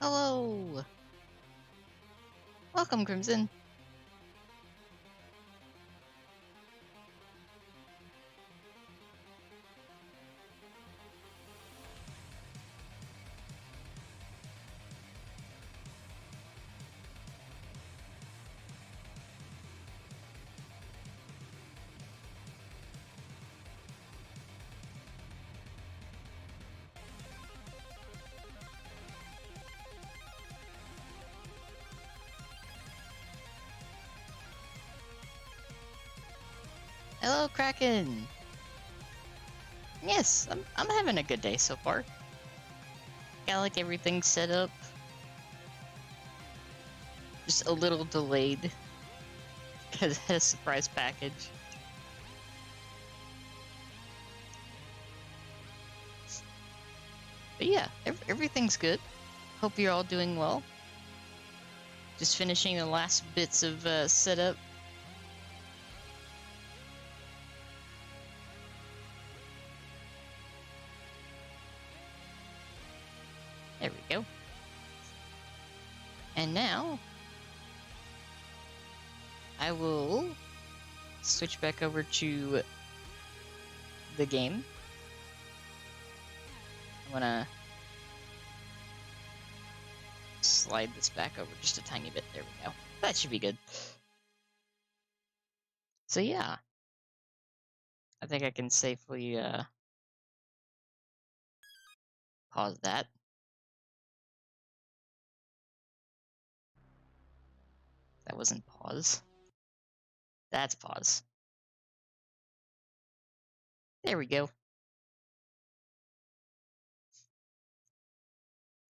Hello! Welcome, Crimson. Hello, Kraken! Yes, I'm having a good day so far. Got like everything set up. Just a little delayed. Because it had a surprise package. But yeah, everything's good. Hope you're all doing well. Just finishing the last bits of setup. There we go. And now, I will switch back over to the game. I'm gonna slide this back over just a tiny bit. There we go. That should be good. So yeah, I think I can safely pause that. That wasn't pause. That's pause. There we go.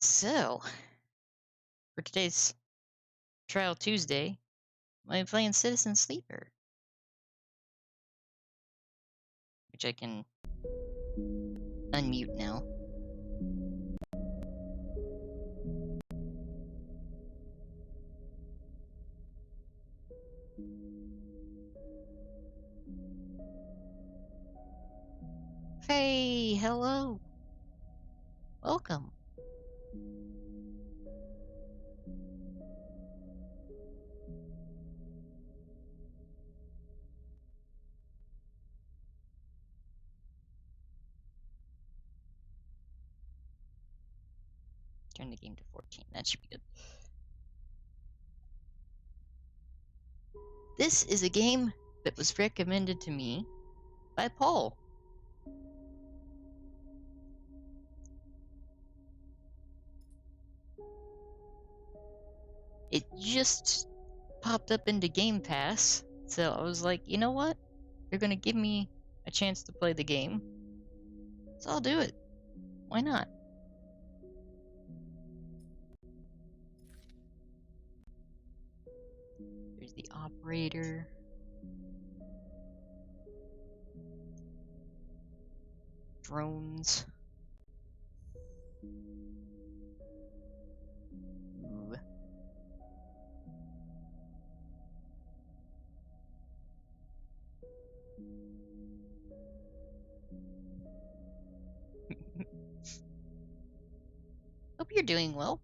So, for today's Trial Tuesday, I'm playing Citizen Sleeper, which I can unmute now. Hey, hello. Welcome. Turn the game to 14. That should be good. This is a game that was recommended to me by Paul. It just popped up into Game Pass, so I was like, you know what? They're gonna give me a chance to play the game, so I'll do it. Why not? There's the operator. Drones. Ooh. Hope you're doing well.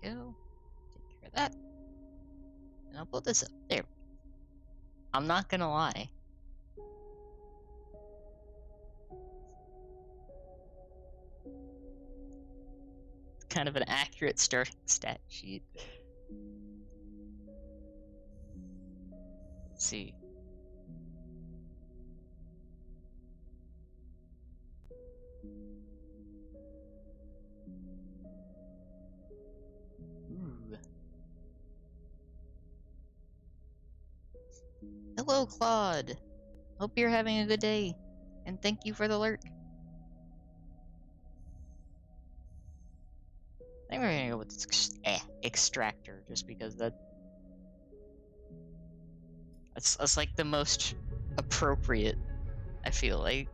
Go. Take care of that. And I'll pull this up. There. I'm not gonna lie. It's kind of an accurate starting stat sheet. Let's see. Ooh. Hello, Claude. Hope you're having a good day. And thank you for the alert. I think we're gonna go with extractor, just because that's like the most appropriate, I feel like.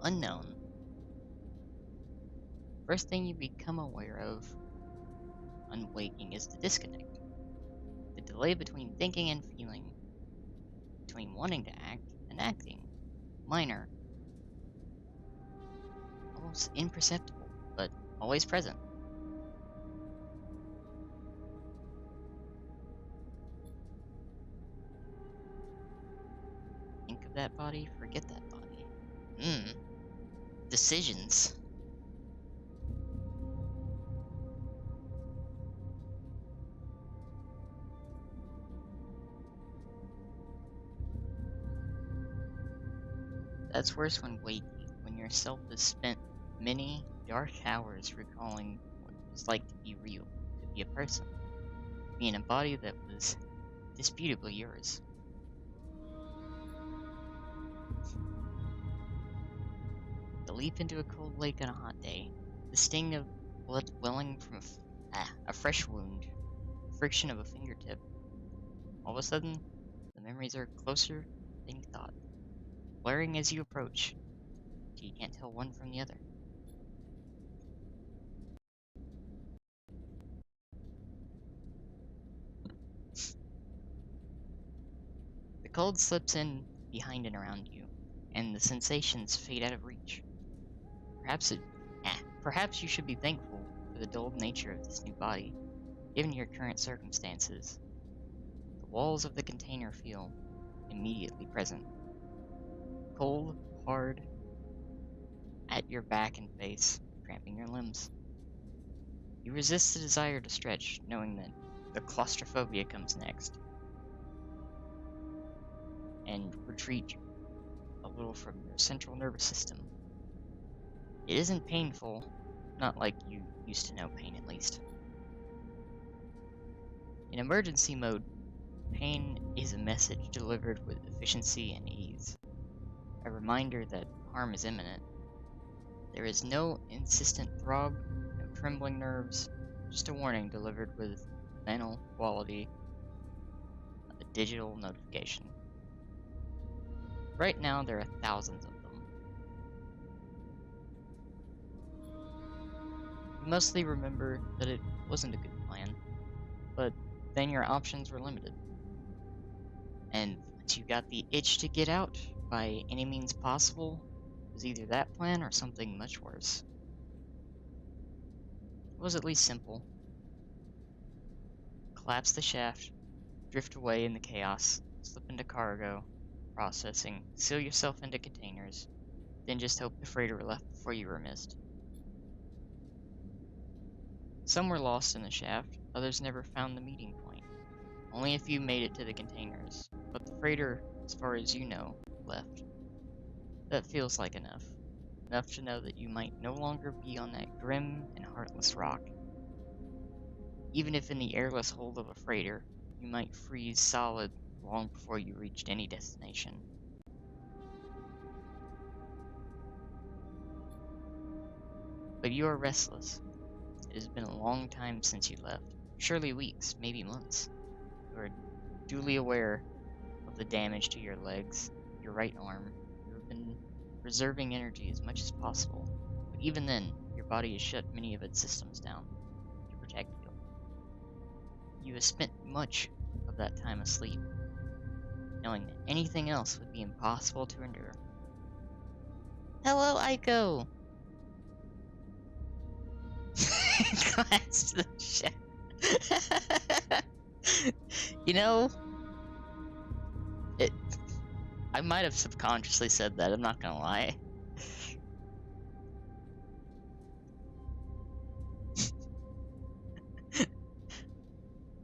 unknown. First thing you become aware of on waking is the disconnect. The delay between thinking and feeling, between wanting to act and acting. Minor, almost imperceptible, but always present. Think of that body, forget that body. Decisions. That's worse when waking, when your self has spent many dark hours recalling what it was like to be real, to be a person, to be in a body that was disputably yours. The leap into a cold lake on a hot day, the sting of blood welling from a fresh wound, the friction of a fingertip. All of a sudden, the memories are closer than you thought, blurring as you approach, till you can't tell one from the other. The cold slips in behind and around you, and the sensations fade out of reach. Perhaps it, perhaps you should be thankful for the dulled nature of this new body, given your current circumstances. The walls of the container feel immediately present. Cold, hard, at your back and face, cramping your limbs. You resist the desire to stretch, knowing that the claustrophobia comes next, and retreat a little from your central nervous system. It isn't painful, not like you used to know pain at least. In emergency mode, pain is a message delivered with efficiency and ease, a reminder that harm is imminent. There is no insistent throb, no trembling nerves, just a warning delivered with mental quality of a digital notification. Right now, there are thousands of them. You mostly remember that it wasn't a good plan, but then your options were limited. And once you got the itch to get out by any means possible, it was either that plan or something much worse. It was at least simple. Collapse the shaft, drift away in the chaos, slip into cargo, processing, seal yourself into containers, then just hope the freighter left before you were missed. Some were lost in the shaft, others never found the meeting point. Only a few made it to the containers, but the freighter, as far as you know, left. That feels like enough. Enough to know that you might no longer be on that grim and heartless rock. Even if in the airless hold of a freighter, you might freeze solid long before you reached any destination. But you are restless. It has been a long time since you left, surely weeks, maybe months. You are duly aware of the damage to your legs, your right arm. You have been reserving energy as much as possible, but even then, your body has shut many of its systems down to protect you. You have spent much of that time asleep, knowing that anything else would be impossible to endure. Hello, Aiko! Glance to the shaft. You know, it. I might have subconsciously said that, I'm not gonna lie.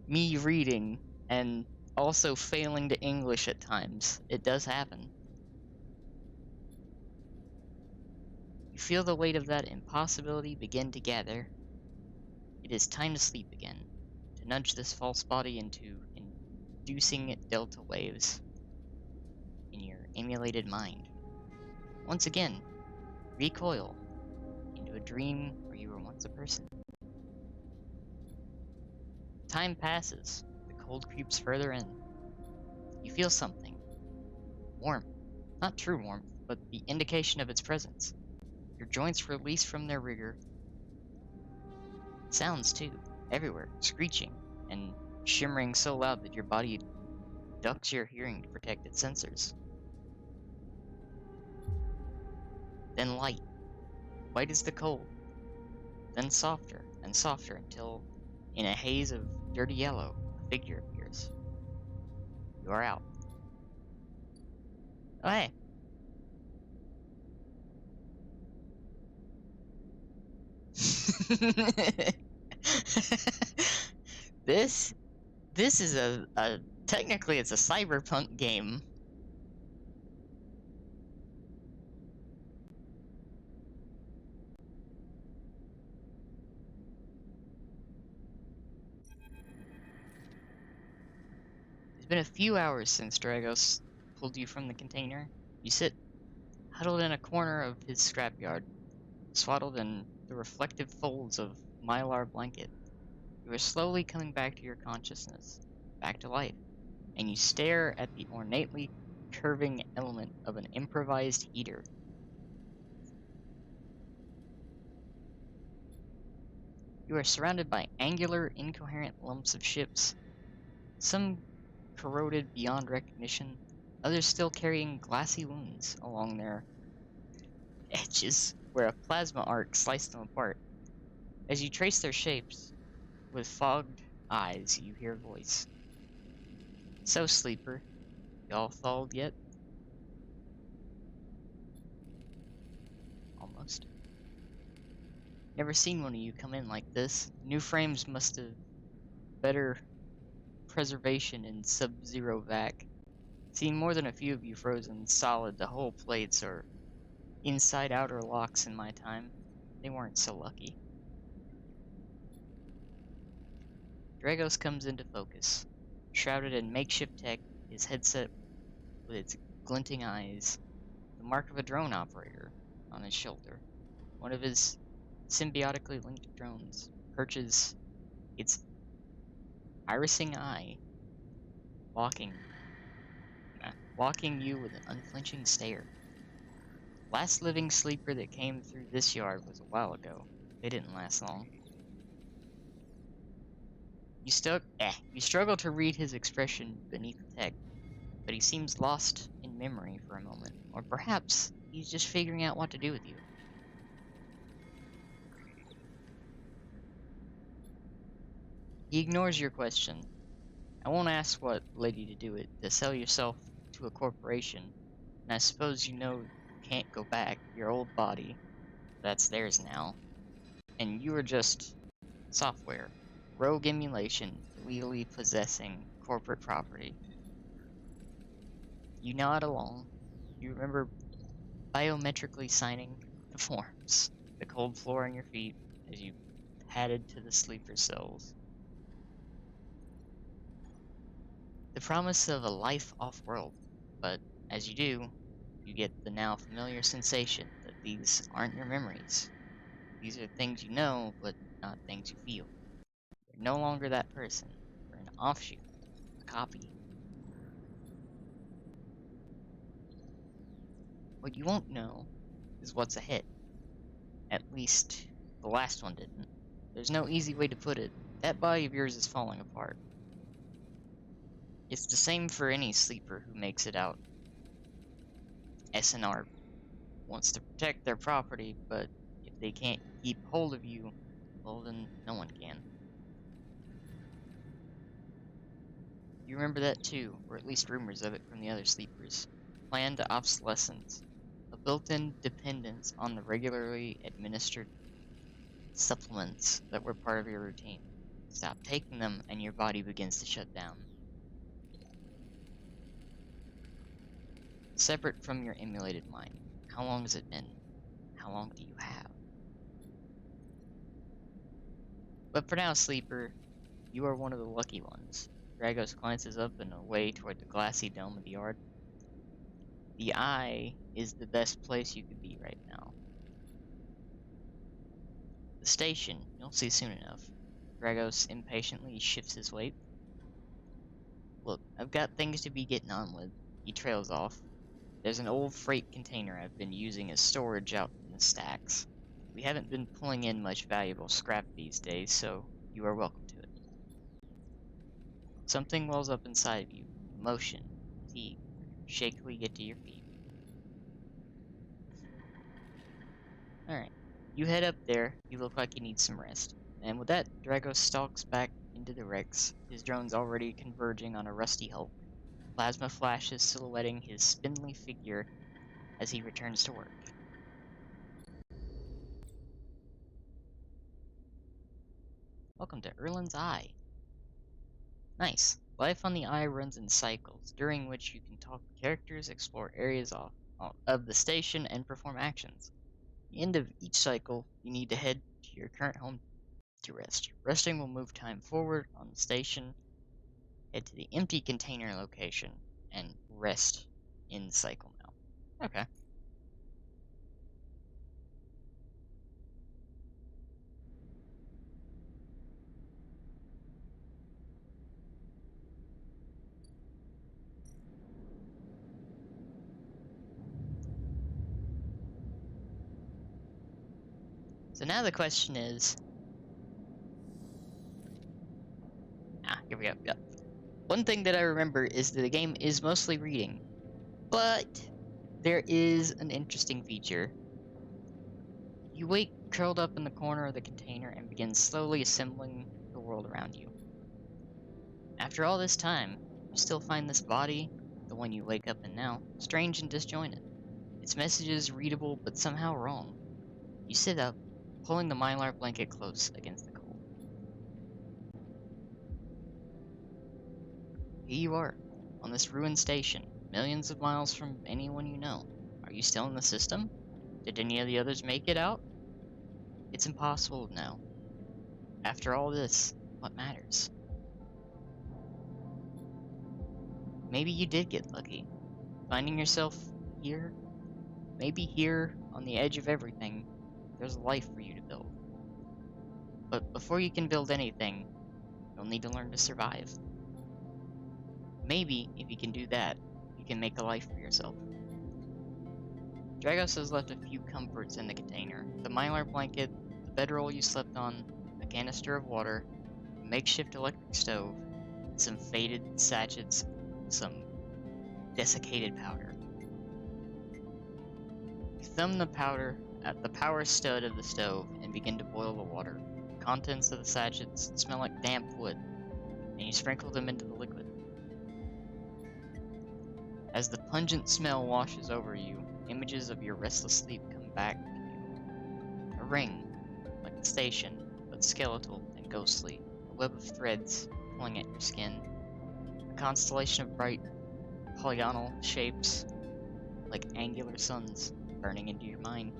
Me reading and also failing to English at times. It does happen. You feel the weight of that impossibility begin to gather. It is time to sleep again, to nudge this false body into inducing delta waves in your emulated mind. Once again, recoil into a dream where you were once a person. Time passes, the cold creeps further in. You feel something. Warmth. Not true warmth, but the indication of its presence. Your joints release from their rigor. Sounds, too, everywhere, screeching and shimmering so loud that your body ducks your hearing to protect its sensors. Then light, white as the cold, then softer and softer until, in a haze of dirty yellow, a figure appears. You are out. Oh, hey. this this is a technically it's a cyberpunk game. It's been a few hours since Dragos pulled you from the container. You sit huddled in a corner of his scrapyard, swaddled in the reflective folds of mylar blanket. You are slowly coming back to your consciousness, back to life, and you stare at the ornately curving element of an improvised heater. You are surrounded by angular, incoherent lumps of ships, some corroded beyond recognition, others still carrying glassy wounds along their edges where a plasma arc sliced them apart. As you trace their shapes, with fogged eyes, you hear a voice. So, sleeper, y'all thawed yet? Almost. Never seen one of you come in like this. New frames must have better preservation in sub-zero vac. Seen more than a few of you frozen solid to whole plates or inside-outer locks in my time. They weren't so lucky. Dragos comes into focus, shrouded in makeshift tech, his headset with its glinting eyes, the mark of a drone operator on his shoulder. One of his symbiotically linked drones perches its irising eye, walking you with an unflinching stare. Last living sleeper that came through this yard was a while ago. They didn't last long. You struggle to read his expression beneath the tech, but he seems lost in memory for a moment, or perhaps he's just figuring out what to do with you. He ignores your question. I won't ask what led you to do it, to sell yourself to a corporation, and I suppose you know you can't go back. Your old body, that's theirs now, and you are just software, rogue emulation, illegally possessing corporate property. You nod along. You remember biometrically signing the forms, the cold floor on your feet as you padded to the sleeper cells. The promise of a life off-world, but as you do, you get the now familiar sensation that these aren't your memories. These are things you know, but not things you feel. You're no longer that person. You're an offshoot, a copy. What you won't know is what's ahead. At least, the last one didn't. There's no easy way to put it. That body of yours is falling apart. It's the same for any sleeper who makes it out. SNR wants to protect their property, but if they can't keep hold of you, well then no one can. You remember that too, or at least rumors of it from the other sleepers. Planned obsolescence, a built-in dependence on the regularly administered supplements that were part of your routine. Stop taking them and your body begins to shut down. Separate from your emulated mind. How long has it been? How long do you have? But for now, sleeper, you are one of the lucky ones. Dragos glances up and away toward the glassy dome of the yard. The eye is the best place you could be right now. The station, you'll see soon enough. Dragos impatiently shifts his weight. Look, I've got things to be getting on with. He trails off. There's an old freight container I've been using as storage out in the stacks. We haven't been pulling in much valuable scrap these days, so you are welcome to it. Something wells up inside of you. Emotion, fatigue, shakily get to your feet. Alright. You head up there, you look like you need some rest. And with that, Drago stalks back into the Rex, his drones already converging on a rusty hulk. Plasma flashes silhouetting his spindly figure as he returns to work. Welcome to Erlin's Eye. Nice. Life on the Eye runs in cycles, during which you can talk to characters, explore areas of the station, and perform actions. At the end of each cycle, you need to head to your current home to rest. Resting will move time forward on the station. Head to the empty container location and rest in the cycle now. Okay. So now the question is... here we go. Yep. One thing that I remember is that the game is mostly reading, but there is an interesting feature. You wake curled up in the corner of the container and begin slowly assembling the world around you. After all this time, you still find this body, the one you wake up in now, strange and disjointed. Its messages readable but somehow wrong. You sit up, pulling the mylar blanket close against the cold. Here you are, on this ruined station, millions of miles from anyone you know. Are you still in the system? Did any of the others make it out? It's impossible to know. After all this, what matters? Maybe you did get lucky, finding yourself here. Maybe here, on the edge of everything, there's a life for you to build. But before you can build anything, you'll need to learn to survive. Maybe, if you can do that, you can make a life for yourself. Dragos has left a few comforts in the container. The mylar blanket, the bedroll you slept on, a canister of water, a makeshift electric stove, some faded sachets, some desiccated powder. You thumb the powder at the power stud of the stove and begin to boil the water. The contents of the sachets smell like damp wood, and you sprinkle them into the liquid. As the pungent smell washes over you, images of your restless sleep come back to you. A ring, like the station, but skeletal and ghostly. A web of threads pulling at your skin. A constellation of bright, polygonal shapes, like angular suns, burning into your mind.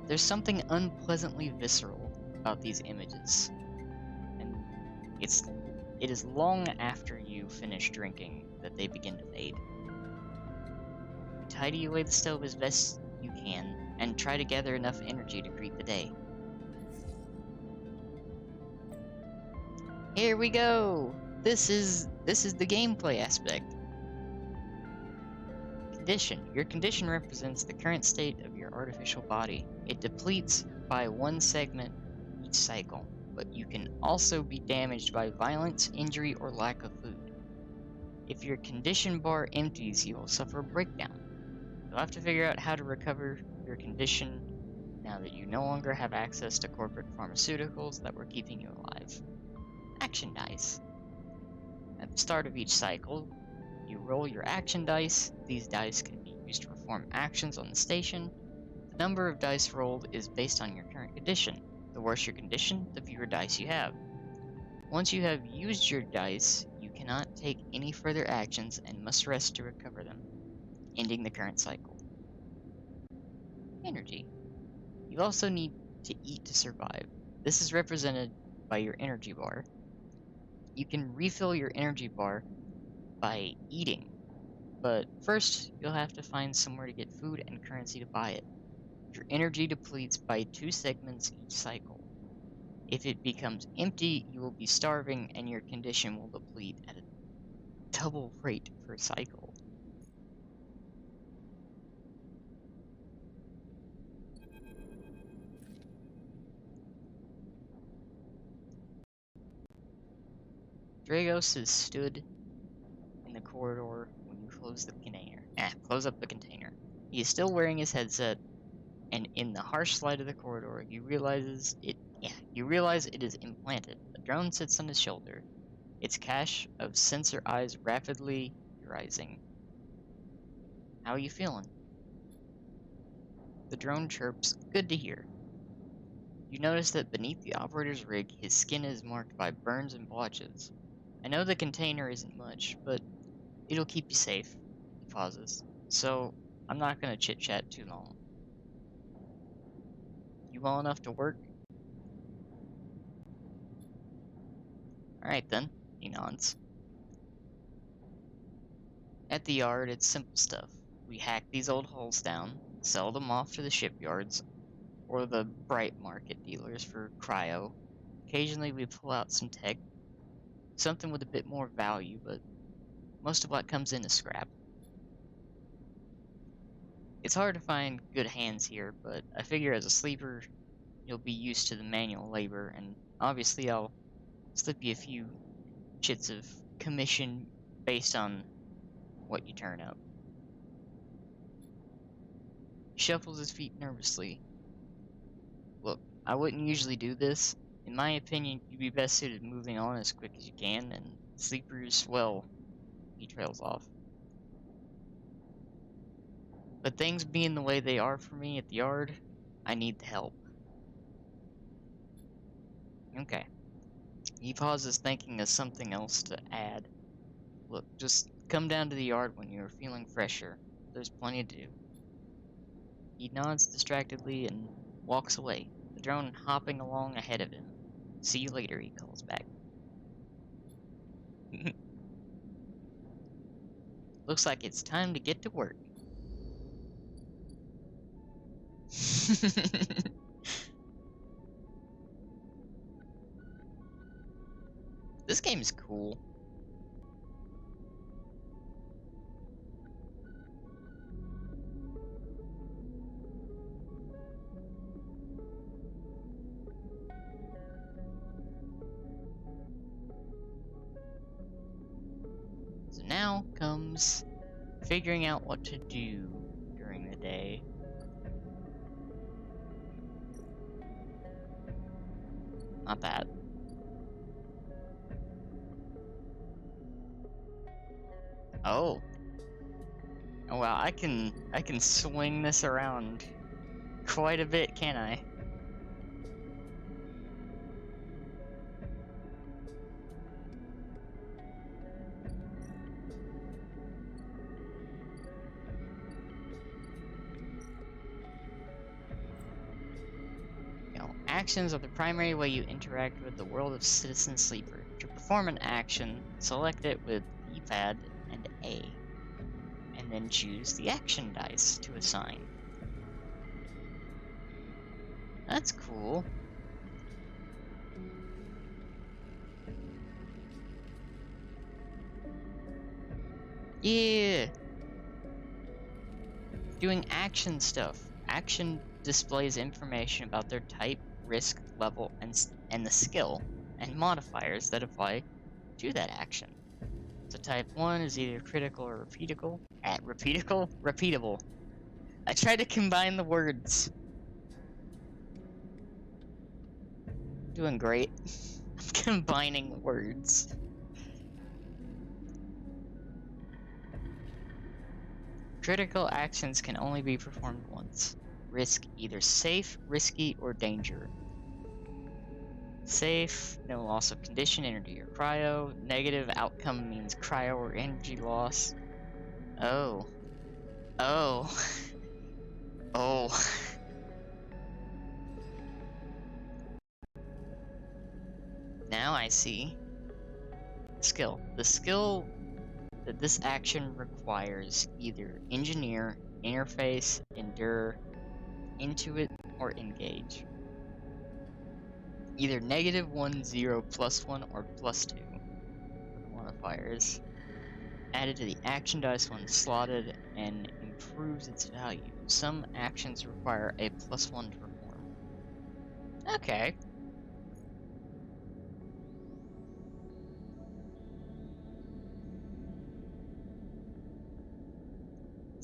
There's something unpleasantly visceral about these images, and it is long after you finish drinking that they begin to fade. You tidy away the stove as best you can, and try to gather enough energy to greet the day. Here we go! This is the gameplay aspect. Condition. Your condition represents the current state of your artificial body. It depletes by one segment each cycle, but you can also be damaged by violence, injury, or lack of food. If your condition bar empties, you will suffer a breakdown. You'll have to figure out how to recover your condition now that you no longer have access to corporate pharmaceuticals that were keeping you alive. Action dice. At the start of each cycle, you roll your action dice. These dice can be used to perform actions on the station. The number of dice rolled is based on your current condition. The worse your condition, the fewer dice you have. Once you have used your dice, you cannot take any further actions and must rest to recover them, ending the current cycle. Energy. You also need to eat to survive. This is represented by your energy bar. You can refill your energy bar by eating, but first you'll have to find somewhere to get food and currency to buy it. Your energy depletes by 2 segments each cycle. If it becomes empty, you will be starving, and your condition will deplete at a double rate per cycle. Dragos has stood in the corridor when you close the container. Close up the container. He is still wearing his headset, and in the harsh light of the corridor, you realize it is implanted. A drone sits on his shoulder, its cache of sensor eyes rapidly rising. How are you feeling? The drone chirps, good to hear. You notice that beneath the operator's rig, his skin is marked by burns and blotches. I know the container isn't much, but it'll keep you safe. He pauses. So, I'm not gonna chit-chat too long. You well enough to work? Alright then, he nods. At the yard, it's simple stuff. We hack these old hulls down, sell them off to the shipyards, or the bright market dealers for cryo. Occasionally we pull out some tech, something with a bit more value, but most of what comes in is scrap. It's hard to find good hands here, but I figure as a sleeper, you'll be used to the manual labor, and obviously I'll slip you a few chits of commission based on what you turn up. He shuffles his feet nervously. Look, I wouldn't usually do this. In my opinion, you'd be best suited moving on as quick as you can, and sleepers, well, he trails off. But things being the way they are for me at the yard, I need the help. Okay. He pauses, thinking of something else to add. Look, just come down to the yard when you're feeling fresher. There's plenty to do. He nods distractedly and walks away, the drone hopping along ahead of him. See you later, he calls back. Looks like it's time to get to work. This game's cool. So now comes figuring out what to do during the day. Not that. Oh. Oh wow, I can swing this around quite a bit, can't I? Actions are the primary way you interact with the world of Citizen Sleeper. To perform an action, select it with D-pad and A, and then choose the action dice to assign. That's cool. Yeah! Doing action stuff. Action displays information about their type, risk, level, and the skill, and modifiers that apply to that action. So type 1 is either critical or repeatable. Repeatable. I tried to combine the words. Doing great. I'm combining words. Critical actions can only be performed once. Risk either safe, risky, or danger. Safe, no loss of condition, energy, or cryo. Negative outcome means cryo or energy loss. Oh. Oh. Oh. Now I see. Skill. The skill that this action requires either engineer, interface, endure, intuit, or engage. Either -1, 0, +1, or +2 for the modifiers. Added to the action dice when slotted and improves its value. Some actions require a +1 to perform. Okay.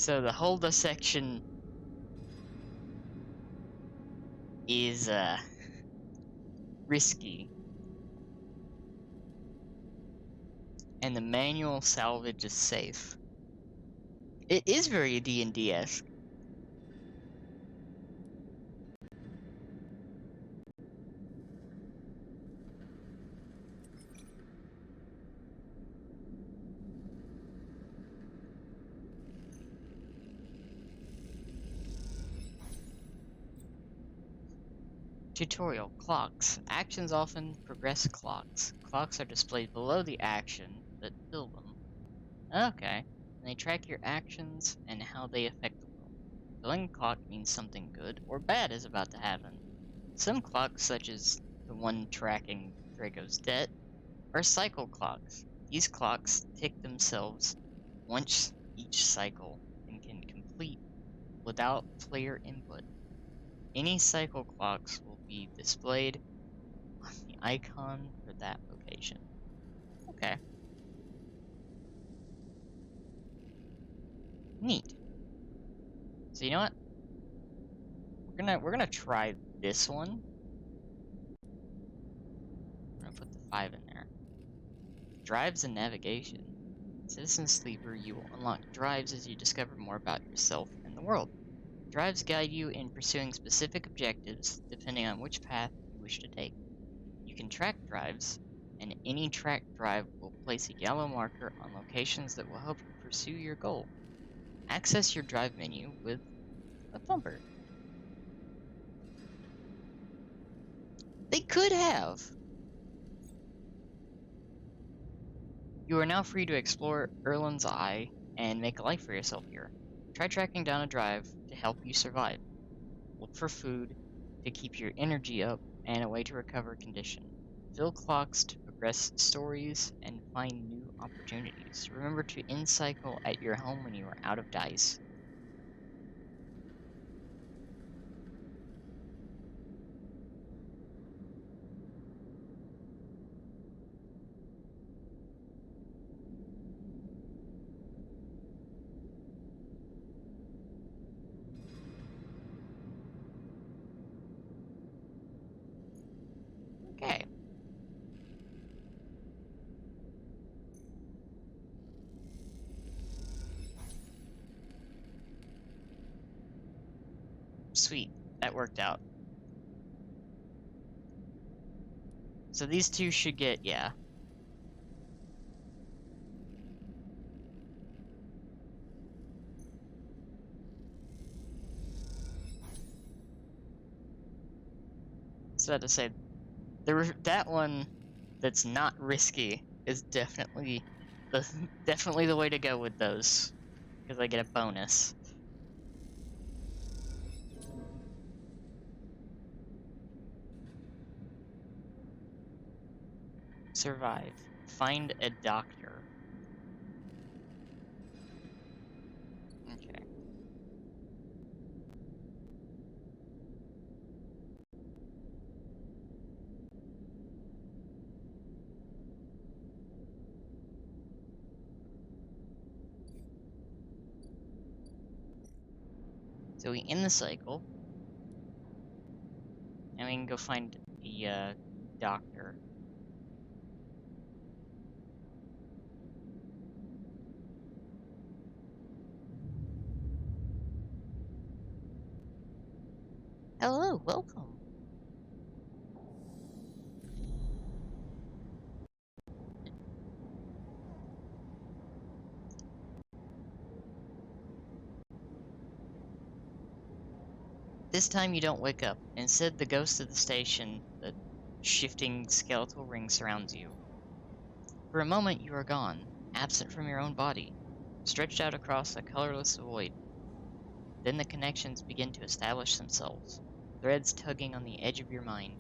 So the whole dissection is risky, and the manual salvage is safe. It is very D&D-esque. Tutorial. Clocks. Actions often progress clocks. Clocks are displayed below the action that fill them. Okay. And they track your actions and how they affect the world. Filling a clock means something good or bad is about to happen. Some clocks, such as the one tracking Draco's debt, are cycle clocks. These clocks tick themselves once each cycle and can complete without player input. Any cycle clocks will be displayed on the icon for that location. Okay. Neat. So you know what? We're gonna try this one. We're gonna put the 5 in there. Drives and navigation. Citizen Sleeper, you will unlock drives as you discover more about yourself and the world. Drives guide you in pursuing specific objectives depending on which path you wish to take. You can track drives, and any tracked drive will place a yellow marker on locations that will help you pursue your goal. Access your drive menu with a thumper. They could have! You are now free to explore Erland's Eye and make a life for yourself here. Try tracking down a drive to help you survive. Look for food to keep your energy up and a way to recover condition. Fill clocks to progress stories and find new opportunities. Remember to end cycle at your home when you are out of dice. Okay. Sweet. That worked out. So these two should get, yeah. So to say, that one that's not risky is definitely the way to go with those, because I get a bonus. Survive. Find a doctor. Okay. So we end the cycle, and we can go find the doctor. Hello, welcome. This time you don't wake up. Instead, the ghost of the station, the shifting skeletal ring, surrounds you. For a moment, you are gone, absent from your own body, stretched out across a colorless void. Then the connections begin to establish themselves, threads tugging on the edge of your mind.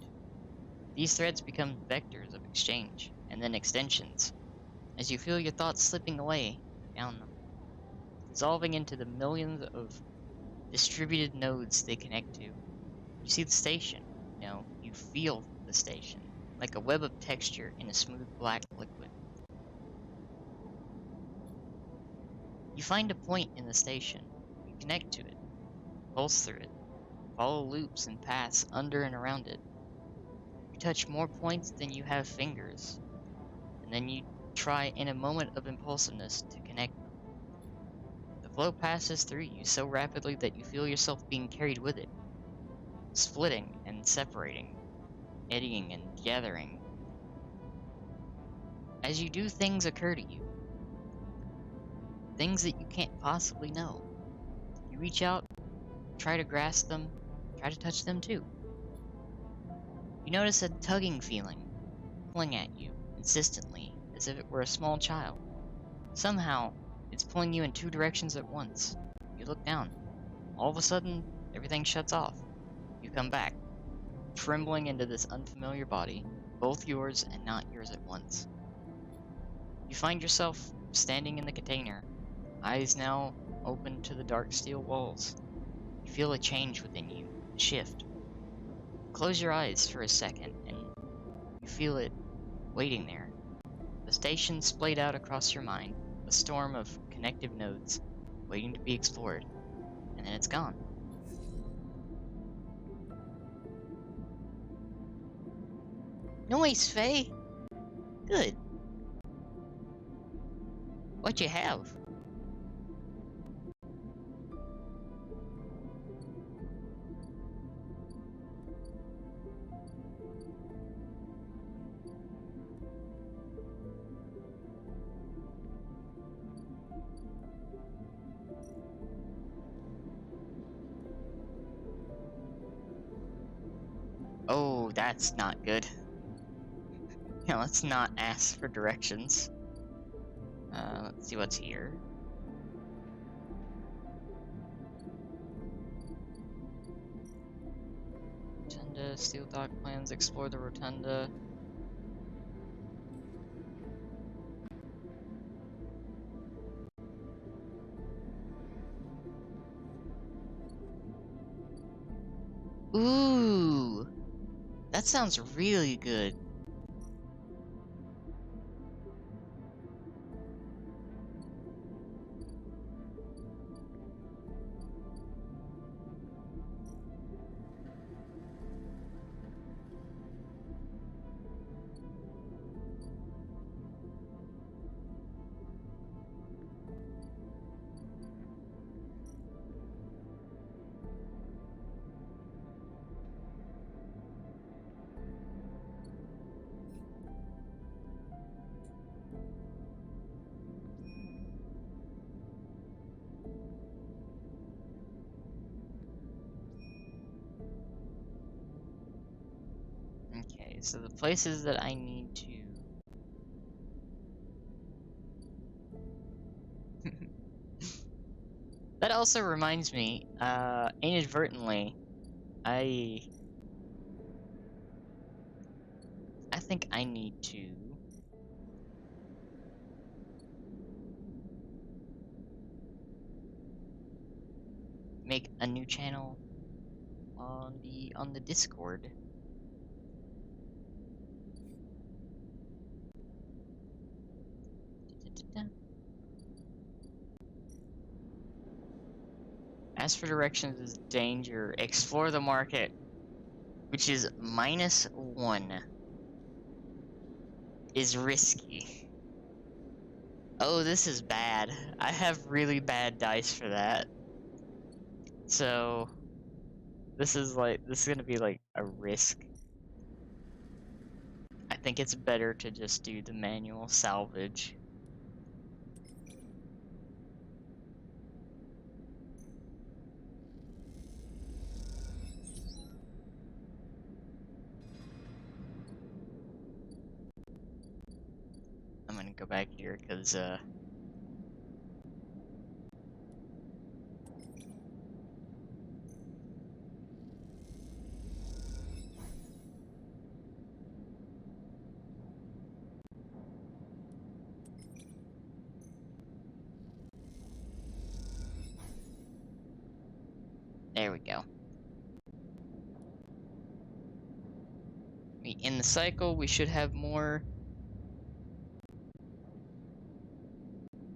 These threads become vectors of exchange, and then extensions, as you feel your thoughts slipping away down them, dissolving into the millions of distributed nodes they connect to. You see the station, you feel the station, like a web of texture in a smooth black liquid. You find a point in the station, connect to it, pulse through it, follow loops and paths under and around it. You touch more points than you have fingers, and then you try in a moment of impulsiveness to connect them. The flow passes through you so rapidly that you feel yourself being carried with it, splitting and separating, eddying and gathering. As you do, things occur to you, things that you can't possibly know. You reach out, try to grasp them, try to touch them too. You notice a tugging feeling, pulling at you, insistently, as if it were a small child. Somehow, it's pulling you in two directions at once. You look down. All of a sudden, everything shuts off. You come back, trembling into this unfamiliar body, both yours and not yours at once. You find yourself standing in the container, eyes now open to the dark steel walls. You feel a change within you, a shift. Close your eyes for a second, and you feel it waiting there. The station splayed out across your mind, a storm of connective nodes, waiting to be explored, and then it's gone. Noise, Faye! Good. What you have? Oh, that's not good. Yeah, let's not ask for directions. Let's see what's here. Rotunda, steel dock plans, explore the rotunda. Ooh! That sounds really good. Okay, so the places that I need to... That also reminds me, inadvertently, I think I need to make a new channel on the Discord. Ask for directions is danger. Explore the market, which is -1, is risky. Oh, this is bad. I have really bad dice for that. So, this is gonna be like a risk. I think it's better to just do the manual salvage. I'm gonna go back here because there we go. In the cycle, we should have more.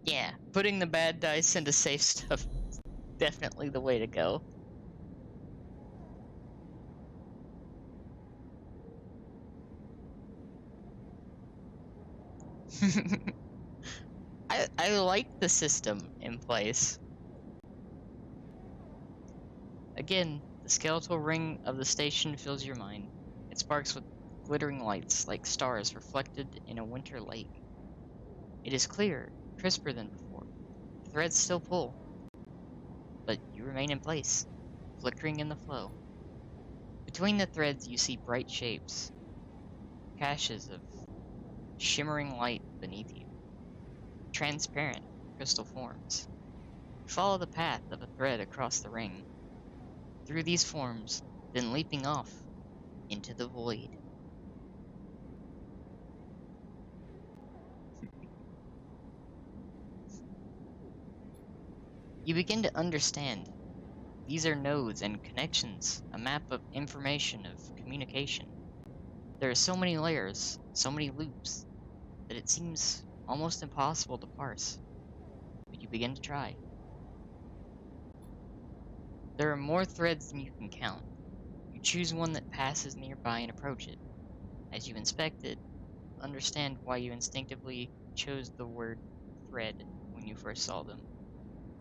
Yeah, putting the bad dice into safe stuff Definitely the way to go. I like the system in place. Again, the skeletal ring of the station fills your mind. It sparks with glittering lights like stars reflected in a winter lake. It is clearer, crisper than before. The threads still pull, but you remain in place, flickering in the flow. Between the threads, you see bright shapes, caches of shimmering light beneath you, transparent crystal forms. Follow the path of a thread across the ring, through these forms, then leaping off into the void. You begin to understand. These are nodes and connections, a map of information, of communication. There are so many layers, so many loops, that it seems almost impossible to parse. But you begin to try. There are more threads than you can count. You choose one that passes nearby and approach it. As you inspect it, you understand why you instinctively chose the word thread when you first saw them.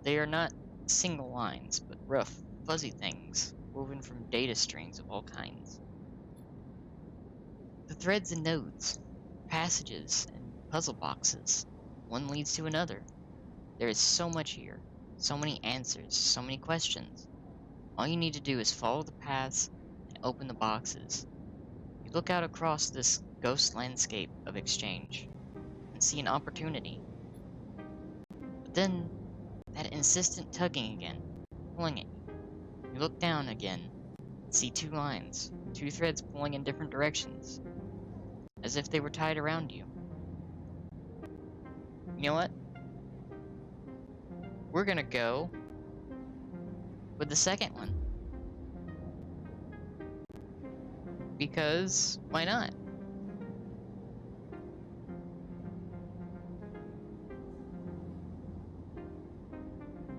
They are not single lines, but rough, fuzzy things, woven from data strings of all kinds. The threads and nodes, passages, and puzzle boxes. One leads to another. There is so much here, so many answers, so many questions. All you need to do is follow the paths and open the boxes. You look out across this ghost landscape of exchange and see an opportunity. But then, that insistent tugging again, pulling at you. You look down again and see two lines, two threads pulling in different directions, as if they were tied around you. You know what? We're gonna go with the second one. Because, why not?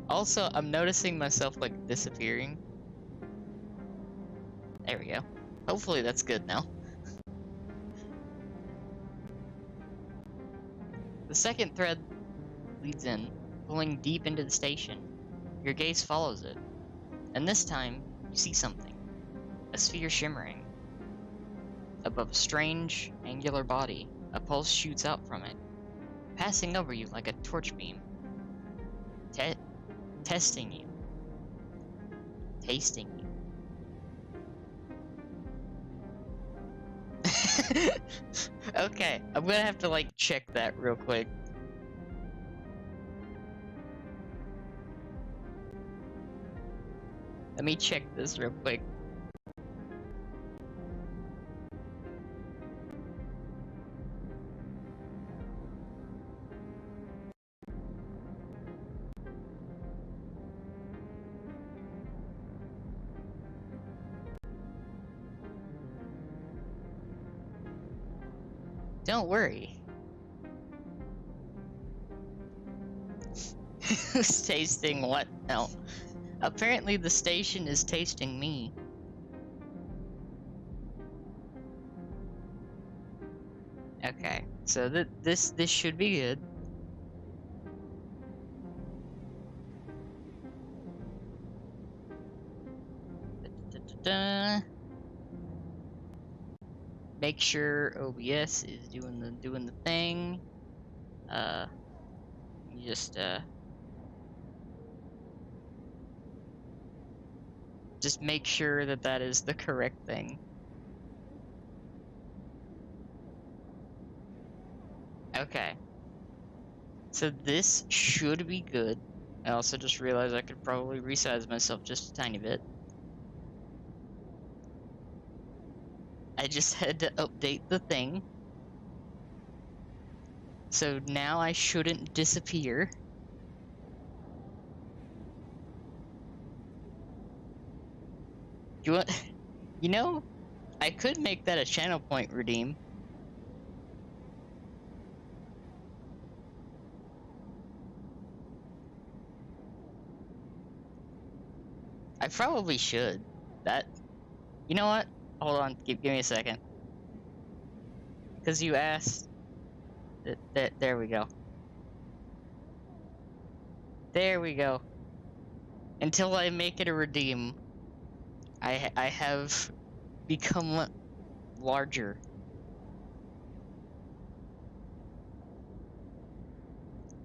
Also, I'm noticing myself, like, disappearing. There we go. Hopefully that's good now. The second thread leads in, pulling deep into the station. Your gaze follows it, and this time, you see something. A sphere shimmering. Above a strange, angular body, a pulse shoots out from it, passing over you like a torch beam. Testing you. Tasting you. Okay, I'm gonna have to, like, check that real quick. Let me check this real quick. Don't worry. Who's tasting what now? Apparently the station is tasting me. Okay, so this should be good. Da-da-da-da. Make sure OBS is doing the thing. You just make sure that that is the correct thing. Okay. So this should be good. I also just realized I could probably resize myself just a tiny bit. I just had to update the thing. So now I shouldn't disappear. You know, I could make that a channel point redeem. I probably should. You know what? Hold on, give me a second. Because you asked. There we go. There we go. Until I make it a redeem, I have become larger.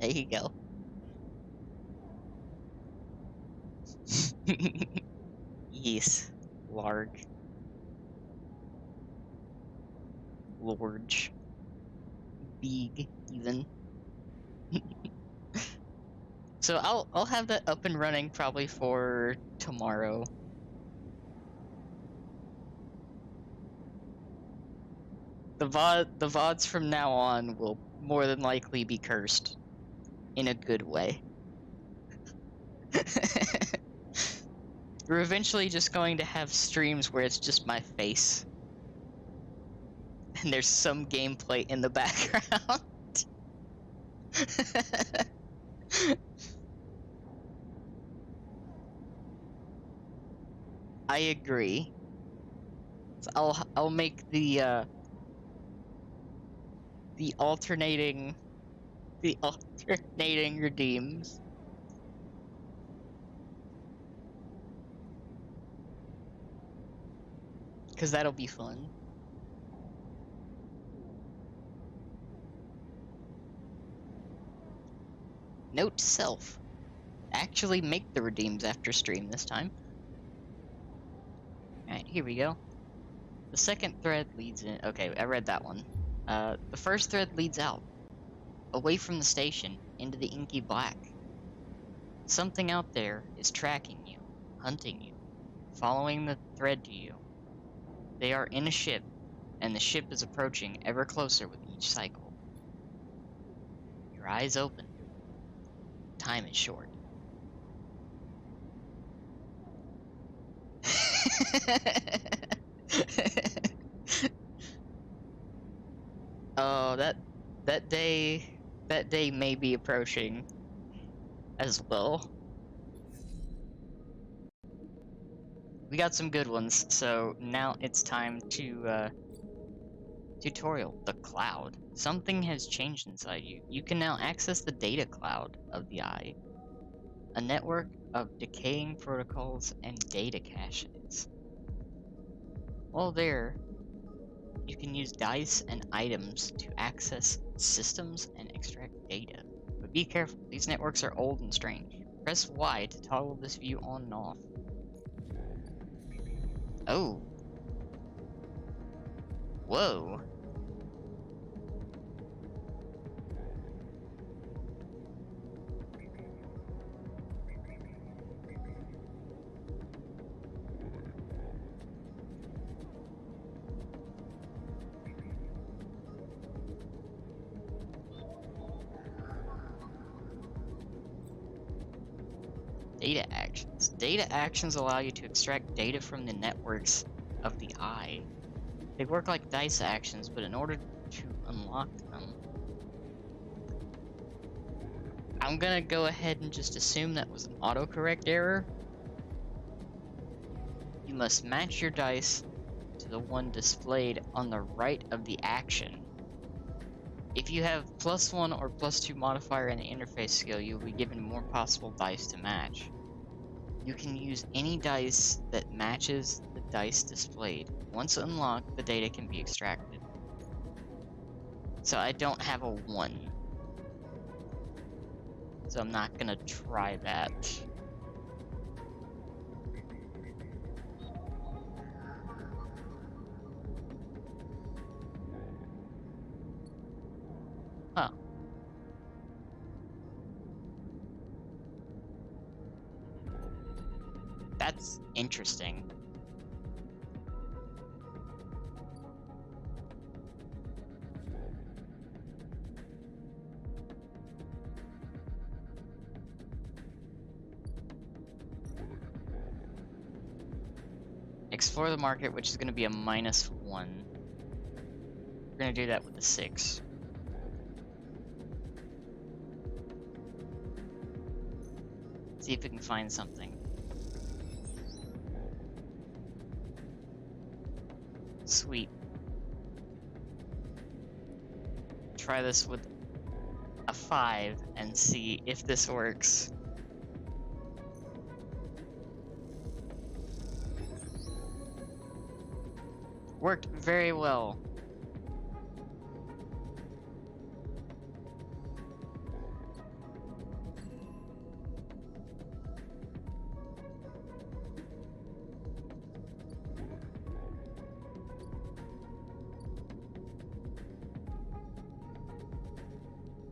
There you go. Yes, large, large, big, even. So I'll have that up and running probably for tomorrow. The VODs from now on will more than likely be cursed in a good way. We're eventually just going to have streams where it's just my face. And there's some gameplay in the background. I agree. So I'll make the alternating redeems. Cause that'll be fun. Note to self. Actually make the redeems after stream this time. Alright, here we go. The second thread leads in. Okay, I read that one. The first thread leads out. Away from the station, into the inky black. Something out there is tracking you, hunting you, following the thread to you. They are in a ship, and the ship is approaching ever closer with each cycle. Your eyes open. Time is short. Oh, that day may be approaching as well. We got some good ones, so now it's time to tutorial. The cloud. Something has changed inside you. You can now access the data cloud of the eye, a network of decaying protocols and data caches. While there, you can use dice and items to access systems and extract data. But be careful, these networks are old and strange. Press Y to toggle this view on and off. Oh. Whoa. Data actions. Data actions allow you to extract data from the networks of the eye. They work like dice actions, but in order to unlock them, I'm gonna go ahead and just assume that was an autocorrect error. You must match your dice to the one displayed on the right of the action. If you have +1 or +2 modifier in the interface skill, you will be given more possible dice to match. You can use any dice that matches the dice displayed. Once unlocked, the data can be extracted. So I don't have a 1. So I'm not gonna try that. Huh. That's interesting. Explore the market, which is going to be a -1. We're going to do that with the 6. See if we can find something. Sweet. Try this with a 5 and see if this works. Worked very well.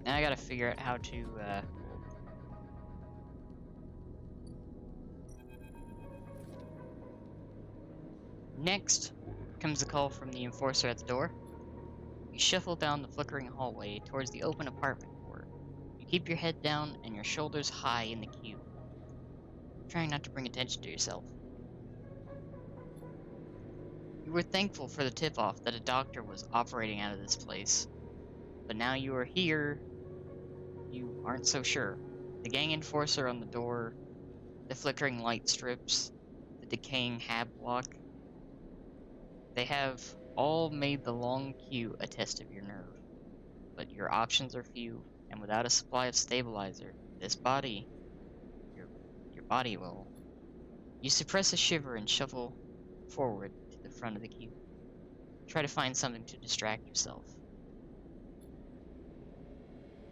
Now I gotta figure out how to, Next comes the call from the enforcer at the door. You shuffle down the flickering hallway towards the open apartment door. You keep your head down and your shoulders high in the queue, trying not to bring attention to yourself. You were thankful for the tip-off that a doctor was operating out of this place, but now you are here, you aren't so sure. The gang enforcer on the door, the flickering light strips, the decaying hab block, they have all made the long queue a test of your nerve. But your options are few, and without a supply of stabilizer, this body, your body will. You suppress a shiver and shuffle forward to the front of the queue. Try to find something to distract yourself.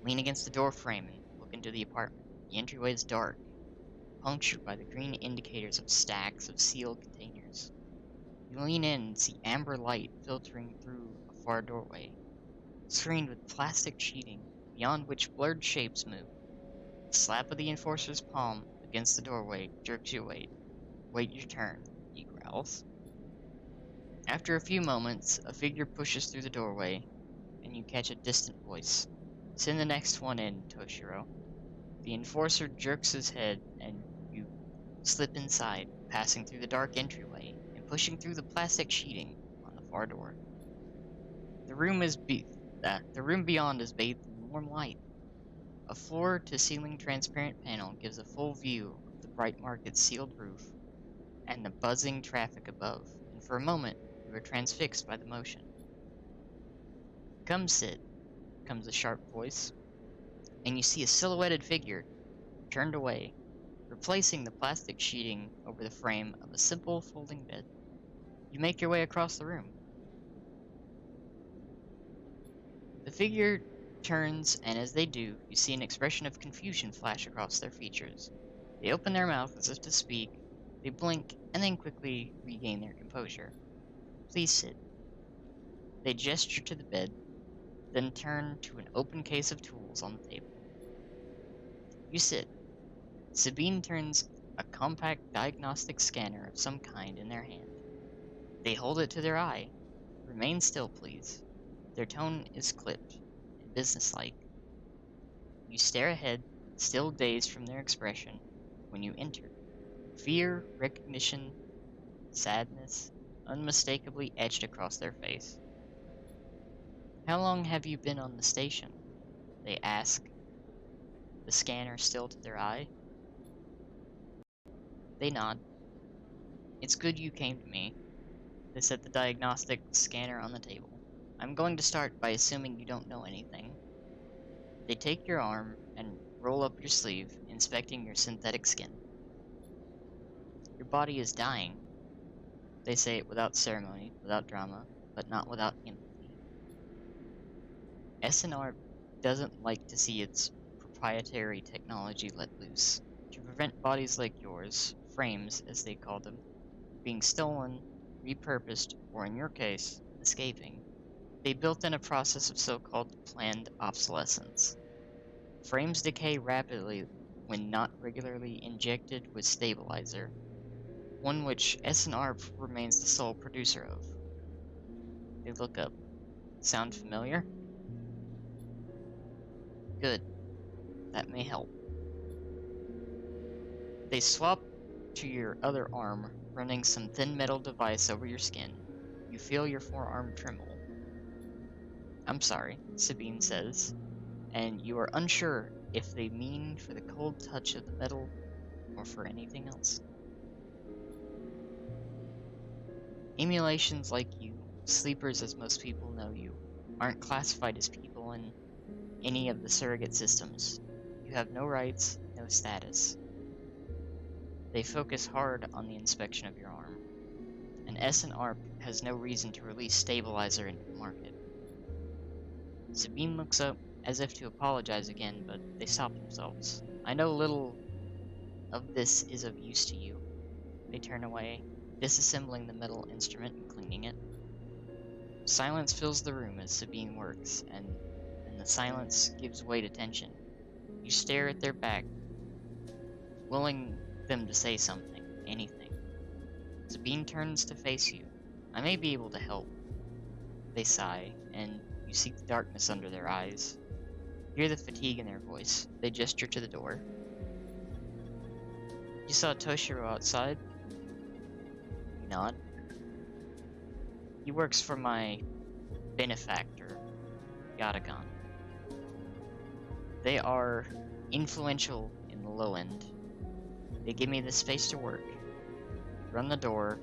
Lean against the door frame and look into the apartment. The entryway is dark, punctured by the green indicators of stacks of sealed containers. You lean in and see amber light filtering through a far doorway, screened with plastic sheeting, beyond which blurred shapes move. The slap of the enforcer's palm against the doorway jerks you awake. Wait your turn, he growls. After a few moments, a figure pushes through the doorway, and you catch a distant voice. Send the next one in, Toshiro. The enforcer jerks his head, and you slip inside, passing through the dark entryway and pushing through the plastic sheeting on the far door. The room beyond is bathed in warm light. A floor-to-ceiling transparent panel gives a full view of the bright market's sealed roof and the buzzing traffic above, and for a moment you are transfixed by the motion. Come sit, comes a sharp voice, and you see a silhouetted figure turned away, replacing the plastic sheeting over the frame of a simple folding bed. You make your way across the room. The figure turns, and as they do, you see an expression of confusion flash across their features. They open their mouth as if to speak, they blink, and then quickly regain their composure. Please sit. They gesture to the bed, then turn to an open case of tools on the table. You sit. Sabine turns a compact diagnostic scanner of some kind in their hand. They hold it to their eye. Remain still, please. Their tone is clipped and businesslike. You stare ahead, still dazed from their expression, when you enter. Fear, recognition, sadness, unmistakably etched across their face. How long have you been on the station? They ask, the scanner still to their eye. They nod. It's good you came to me. They set the diagnostic scanner on the table. I'm going to start by assuming you don't know anything. They take your arm and roll up your sleeve, inspecting your synthetic skin. Your body is dying. They say it without ceremony, without drama, but not without empathy. SNR doesn't like to see its proprietary technology let loose, to prevent bodies like yours, frames as they call them, being stolen, repurposed, or in your case, escaping. They built in a process of so-called planned obsolescence. Frames decay rapidly when not regularly injected with stabilizer, one which SNR remains the sole producer of. They look up. Sound familiar? Good. That may help. They swap to your other arm, running some thin metal device over your skin. You feel your forearm tremble. I'm sorry, Sabine says, and you are unsure if they mean for the cold touch of the metal or for anything else. Emulations like you Sleepers, as most people know you, aren't classified as people in any of the surrogate systems. You have no rights, no status. They focus hard on the inspection of your arm. An S&ARP has no reason to release Stabilizer into the market. Sabine looks up as if to apologize again, but they stop themselves. I know little of this is of use to you. They turn away, disassembling the metal instrument and cleaning it. Silence fills the room as Sabine works, and then the silence gives way to tension. You stare at their back, willing them to say something, anything. Sabine turns to face you. I may be able to help. They sigh, and you see the darkness under their eyes. Hear the fatigue in their voice. They gesture to the door. You saw Toshiro outside? You nod. He works for my benefactor, Yatagan. They are influential in the low end. They give me the space to work, run the door,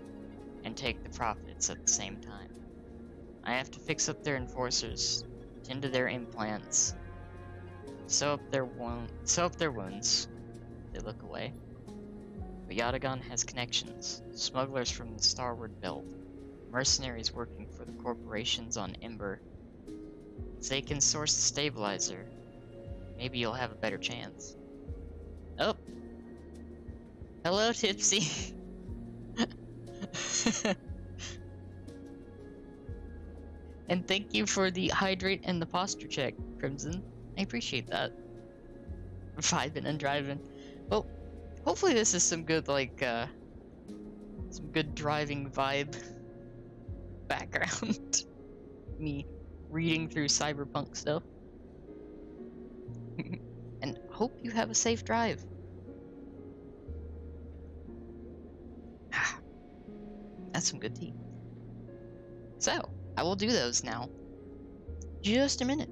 and take the profits at the same time. I have to fix up their enforcers, tend to their implants, sew up their wounds. They look away. But Yatagan has connections, smugglers from the Starward Belt, mercenaries working for the corporations on Ember. If they can source the stabilizer, maybe you'll have a better chance. Oh! Hello, Tipsy! And thank you for the hydrate and the posture check, Crimson. I appreciate that. Vibing and driving. Well, hopefully this is some good, some good driving vibe background. Me reading through Cyberpunk stuff. And hope you have a safe drive. That's some good tea. So, I will do those now. Just a minute.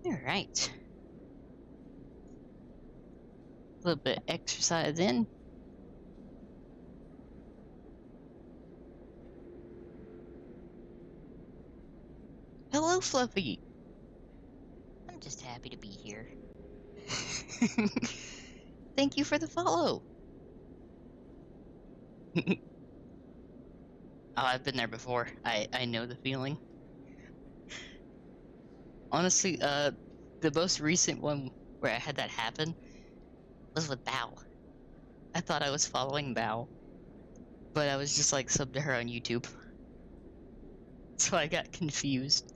Alright. A little bit of exercise in. Hello, Fluffy. I'm just happy to be here. Thank you for the follow. Oh, I've been there before. I know the feeling. Honestly, the most recent one where I had that happen was with Bao. I thought I was following Bao, but I was just like subbed to her on YouTube. So I got confused.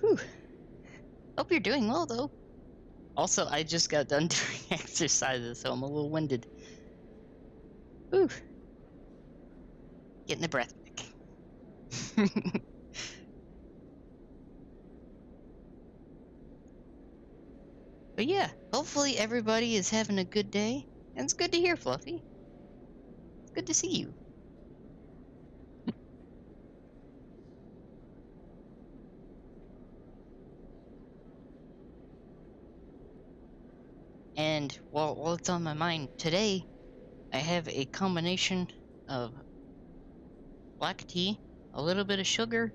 Whew. Hope you're doing well, though. Also, I just got done doing exercises, so I'm a little winded. Whew. Getting the breath back. But yeah, hopefully everybody is having a good day. And it's good to hear, Fluffy. It's good to see you. And while it's on my mind, today I have a combination of black tea, a little bit of sugar,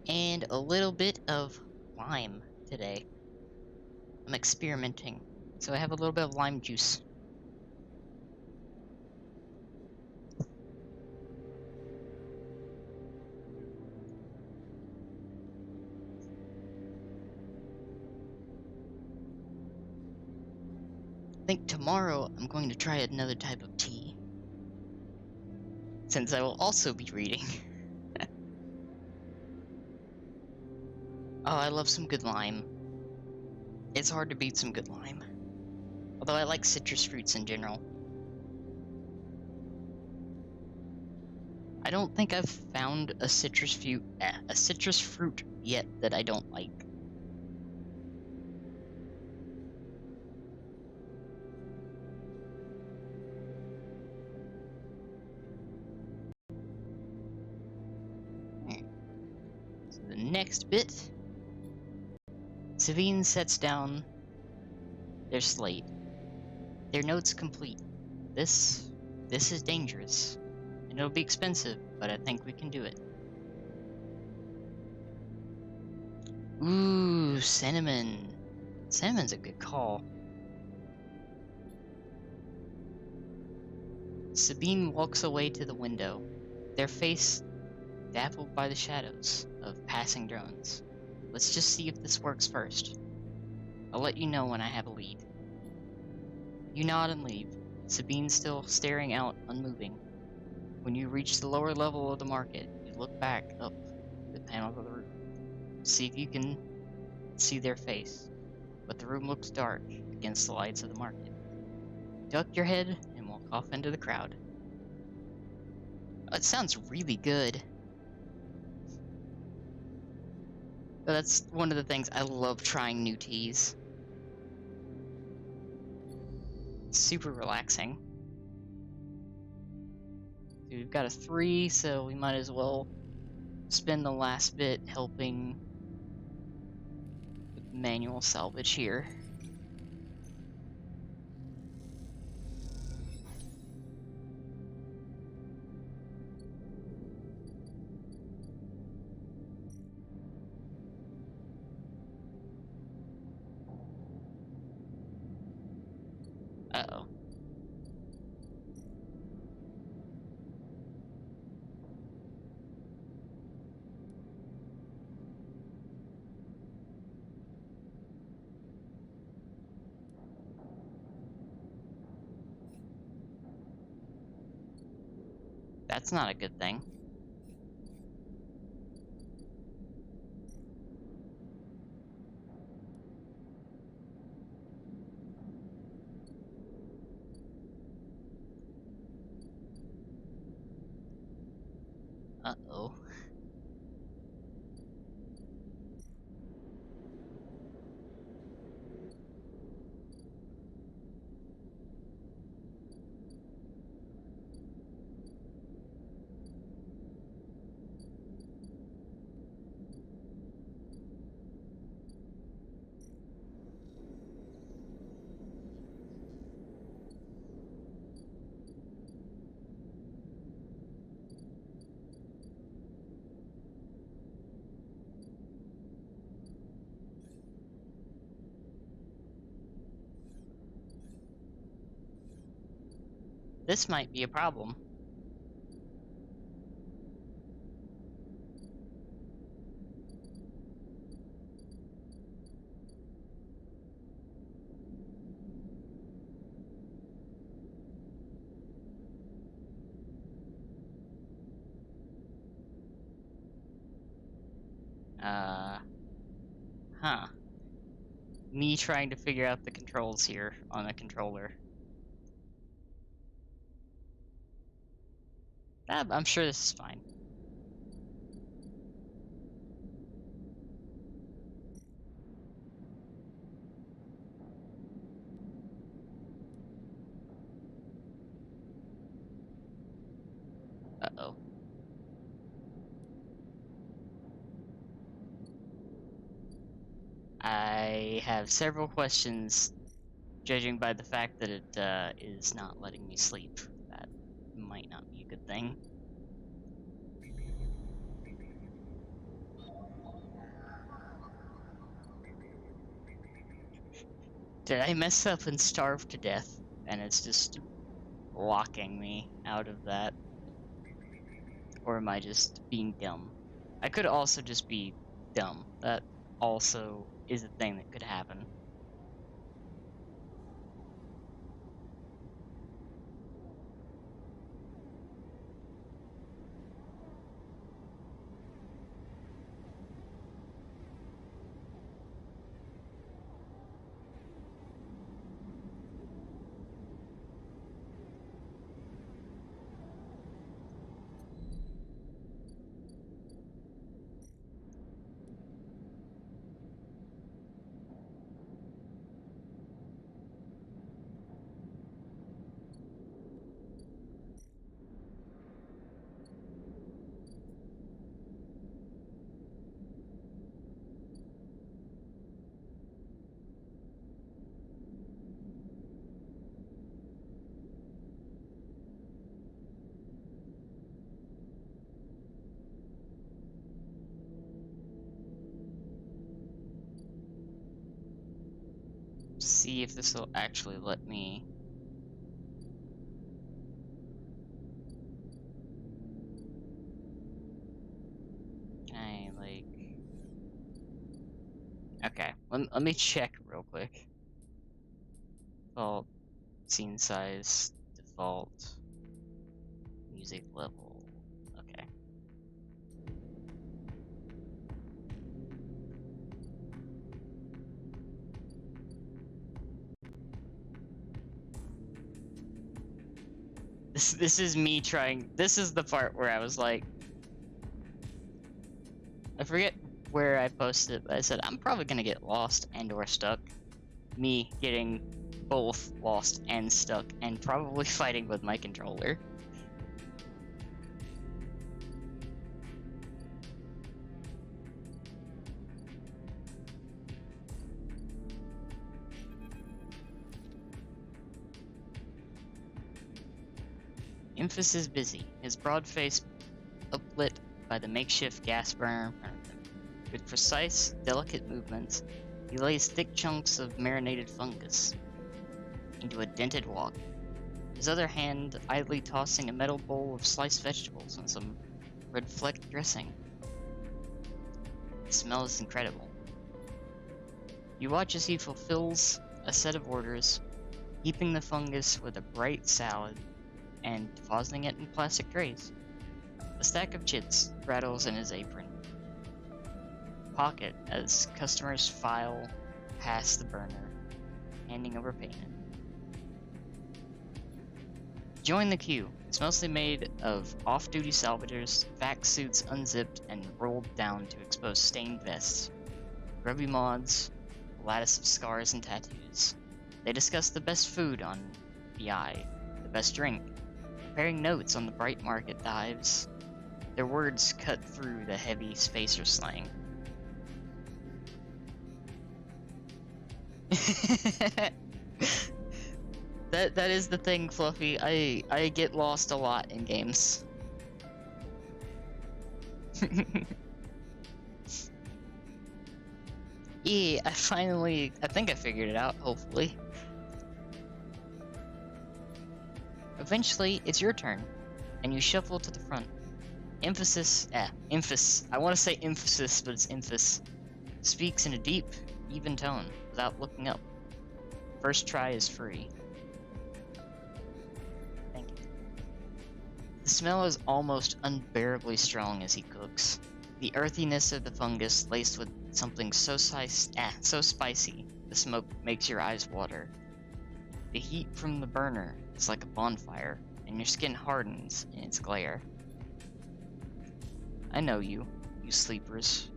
and a little bit of lime today. I'm experimenting. So I have a little bit of lime juice. I think tomorrow I'm going to try another type of tea, since I will also be reading. Oh, I love some good lime. It's hard to beat some good lime. Although I like citrus fruits in general. I don't think I've found a citrus fruit yet that I don't like. Alright. So the next bit, Savine sets down their slate. Their note's complete. This is dangerous. And it'll be expensive, but I think we can do it. Ooh, cinnamon. Cinnamon's a good call. Sabine walks away to the window, their face dappled by the shadows of passing drones. Let's just see if this works first. I'll let you know when I have a lead. You nod and leave, Sabine still staring out, unmoving. When you reach the lower level of the market, you look back up the panels of the roof. See if you can see their face, but the room looks dark against the lights of the market. Duck your head and walk off into the crowd. It sounds really good. But that's one of the things I love trying new teas. It's super relaxing. We've got a 3, so we might as well spend the last bit helping with manual salvage here. Uh-oh. That's not a good thing. Uh-oh. This might be a problem. Uh, huh. Me trying to figure out the controls here on a controller. I'm sure this is fine. Uh-oh. I have several questions Judging by the fact that it is not letting me sleep, that might not be a good thing. Did I mess up and starve to death? And it's just locking me out of that? Or am I just being dumb? I could also just be dumb. That also is a thing that could happen. See if this will actually let me. Can I, like. Okay, let me check real quick. Default, scene size, default, music level. Okay. This is me trying. This is the part where I was like, I forget where I posted it, but I said I'm probably gonna get lost and or stuck. Me getting both lost and stuck, and probably fighting with my controller. Infus is busy, his broad face uplit by the makeshift gas burner in front of him. With precise, delicate movements, he lays thick chunks of marinated fungus into a dented wok, his other hand idly tossing a metal bowl of sliced vegetables and some red-flecked dressing. The smell is incredible. You watch as he fulfills a set of orders, heaping the fungus with a bright salad and depositing it in plastic trays. A stack of chits rattles in his apron pocket as customers file past the burner, handing over payment. Join the queue. It's mostly made of off-duty salvagers, vac suits unzipped and rolled down to expose stained vests, grubby mods, a lattice of scars and tattoos. They discuss the best food on the eye, the best drink, comparing notes on the bright market dives. Their words cut through the heavy spacer slang. That is the thing, Fluffy. I get lost a lot in games. Yeah, I think I figured it out, hopefully. Eventually, it's your turn, and you shuffle to the front. Emphasis, I want to say emphasis, but it's emphasis. Speaks in a deep, even tone, without looking up. First try is free. Thank you. The smell is almost unbearably strong as he cooks. The earthiness of the fungus laced with something so spicy, the smoke makes your eyes water. The heat from the burner is like a bonfire, and your skin hardens in its glare. I know you sleepers,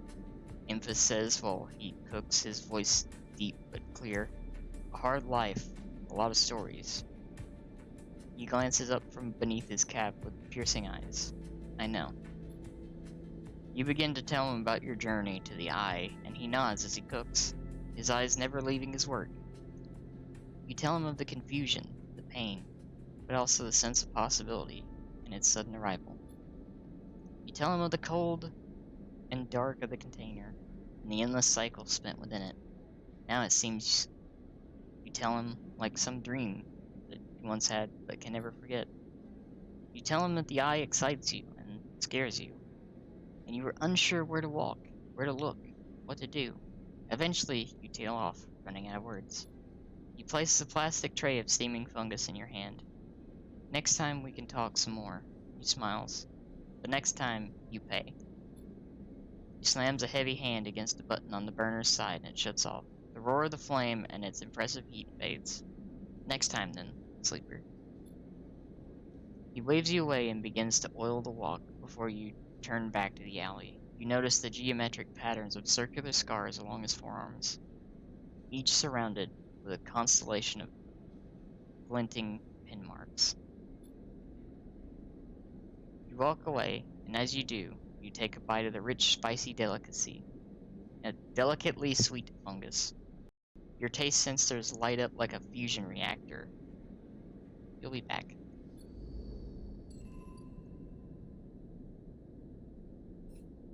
Emphas says while he cooks, his voice deep but clear. A hard life, a lot of stories. He glances up from beneath his cap with piercing eyes. I know. You begin to tell him about your journey to the eye, and he nods as he cooks, his eyes never leaving his work. You tell him of the confusion, the pain, but also the sense of possibility in its sudden arrival. You tell him of the cold and dark of the container, and the endless cycle spent within it. Now it seems you tell him like some dream that you once had but can never forget. You tell him that the eye excites you and scares you, and you are unsure where to walk, where to look, what to do. Eventually, you tail off, running out of words. You place the plastic tray of steaming fungus in your hand. Next time we can talk some more. He smiles. The next time, you pay. He slams a heavy hand against the button on the burner's side and it shuts off. The roar of the flame and its impressive heat fades. Next time then, sleeper. He waves you away and begins to oil the walk before you turn back to the alley. You notice the geometric patterns of circular scars along his forearms, each surrounded with a constellation of glinting pin marks. You walk away, and as you do, you take a bite of the rich, spicy delicacy, a delicately sweet fungus. Your taste sensors light up like a fusion reactor. You'll be back.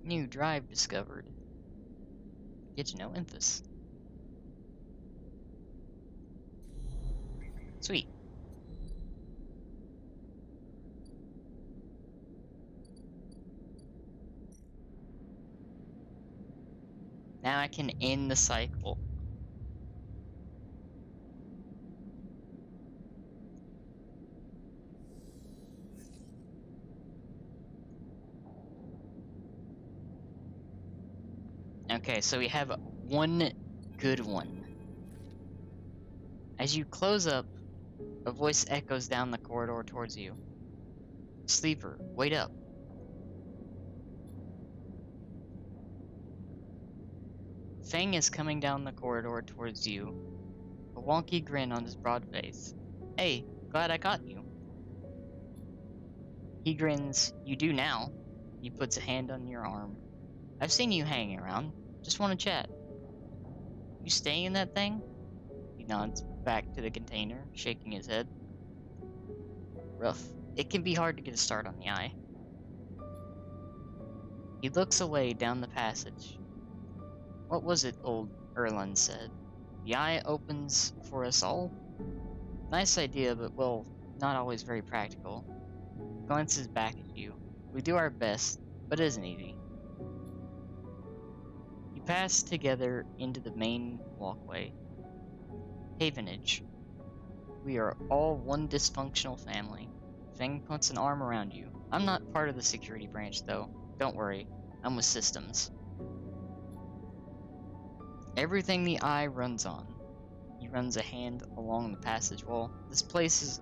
New drive discovered. Get to know Memphis. Sweet. Now I can end the cycle. Okay, so we have one good one. As you close up, a voice echoes down the corridor towards you. Sleeper, wait up. Fang is coming down the corridor towards you, a wonky grin on his broad face. Hey, glad I caught you. He grins, you do now. He puts a hand on your arm. I've seen you hanging around. Just want to chat. You staying in that thing? He nods back to the container, shaking his head. Rough. It can be hard to get a start on the eye. He looks away down the passage. What was it old Erland said? The eye opens for us all? Nice idea, but well, not always very practical. Glances back at you. We do our best, but it isn't easy. You pass together into the main walkway. Havenage. We are all one dysfunctional family. Fang puts an arm around you. I'm not part of the security branch, though. Don't worry. I'm with systems. Everything the eye runs on. He runs a hand along the passage wall. This place is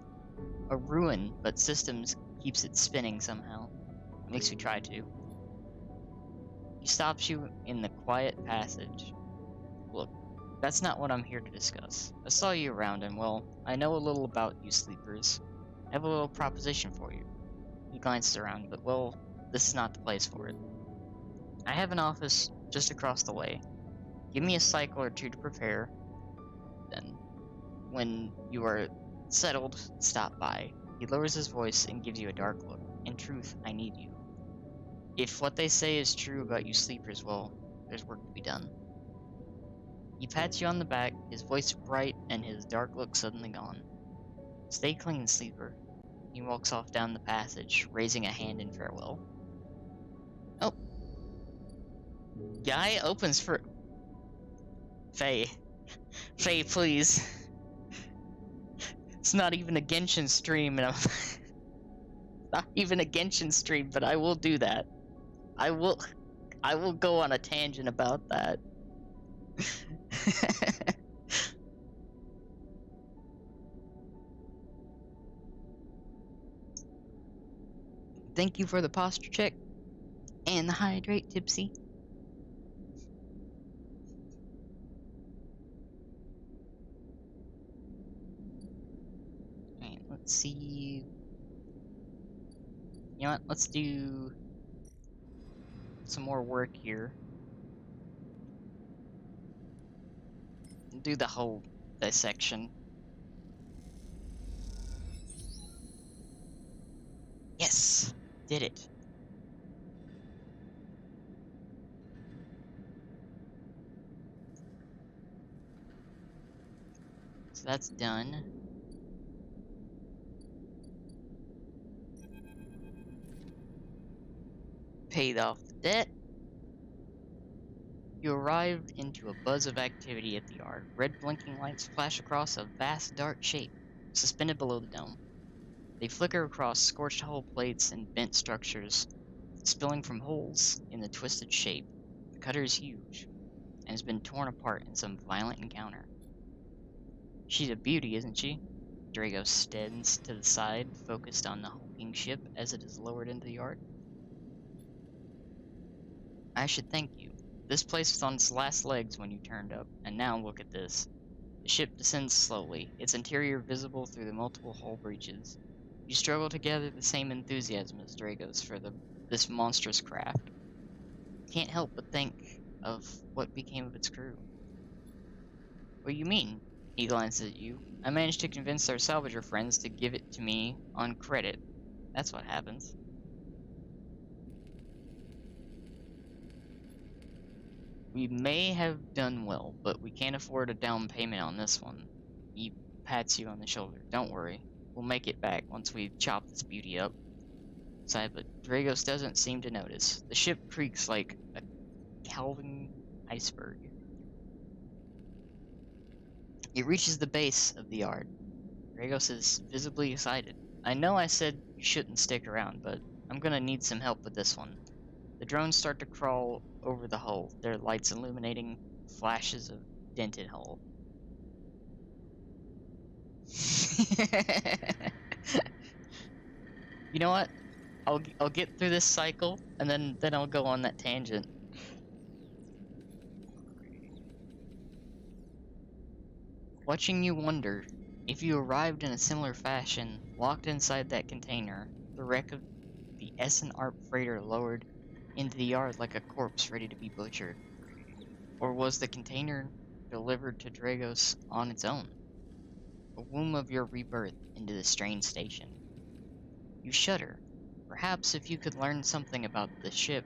a ruin, but systems keeps it spinning somehow. Makes you try to. He stops you in the quiet passage. Look, that's not what I'm here to discuss. I saw you around and, well, I know a little about you sleepers. I have a little proposition for you. He glances around, but, well, this is not the place for it. I have an office just across the way. Give me a cycle or two to prepare. Then, when you are settled, stop by. He lowers his voice and gives you a dark look. In truth, I need you. If what they say is true about you sleepers, well, there's work to be done. He pats you on the back, his voice bright and his dark look suddenly gone. Stay clean, sleeper. He walks off down the passage, raising a hand in farewell. Oh. Guy opens for... Faye. Faye, please. It's not even a Genshin stream, and I'm... not even a Genshin stream, but I will do that. I will go on a tangent about that. Thank you for the posture check and the hydrate, Tipsy. Alright, let's see. You know what? Let's do some more work here. Do the whole dissection. Yes! Did it. So that's done. Paid off the debt. You arrive into a buzz of activity at the yard. Red blinking lights flash across a vast dark shape, suspended below the dome. They flicker across scorched hull plates and bent structures, spilling from holes in the twisted shape. The cutter is huge, and has been torn apart in some violent encounter. She's a beauty, isn't she? Drago stands to the side, focused on the hulking ship as it is lowered into the yard. I should thank you. This place was on its last legs when you turned up, and now look at this. The ship descends slowly, its interior visible through the multiple hull breaches. You struggle to gather the same enthusiasm as Drago's for this monstrous craft. Can't help but think of what became of its crew. What do you mean? He glances at you. I managed to convince our salvager friends to give it to me on credit. That's what happens. We may have done well, but we can't afford a down payment on this one. He pats you on the shoulder. Don't worry. We'll make it back once we chop this beauty up. Side, but Dragos doesn't seem to notice. The ship creaks like a calving iceberg. It reaches the base of the yard. Dragos is visibly excited. I know I said you shouldn't stick around, but I'm gonna need some help with this one. The drones start to crawl over the hull, their lights illuminating flashes of dented hull. You know what? I'll get through this cycle, and then I'll go on that tangent. Watching you wonder, if you arrived in a similar fashion, locked inside that container, the wreck of the S&R freighter lowered into the yard like a corpse ready to be butchered. Or was the container delivered to Dragos on its own? A womb of your rebirth into the strange station. You shudder. Perhaps if you could learn something about the ship,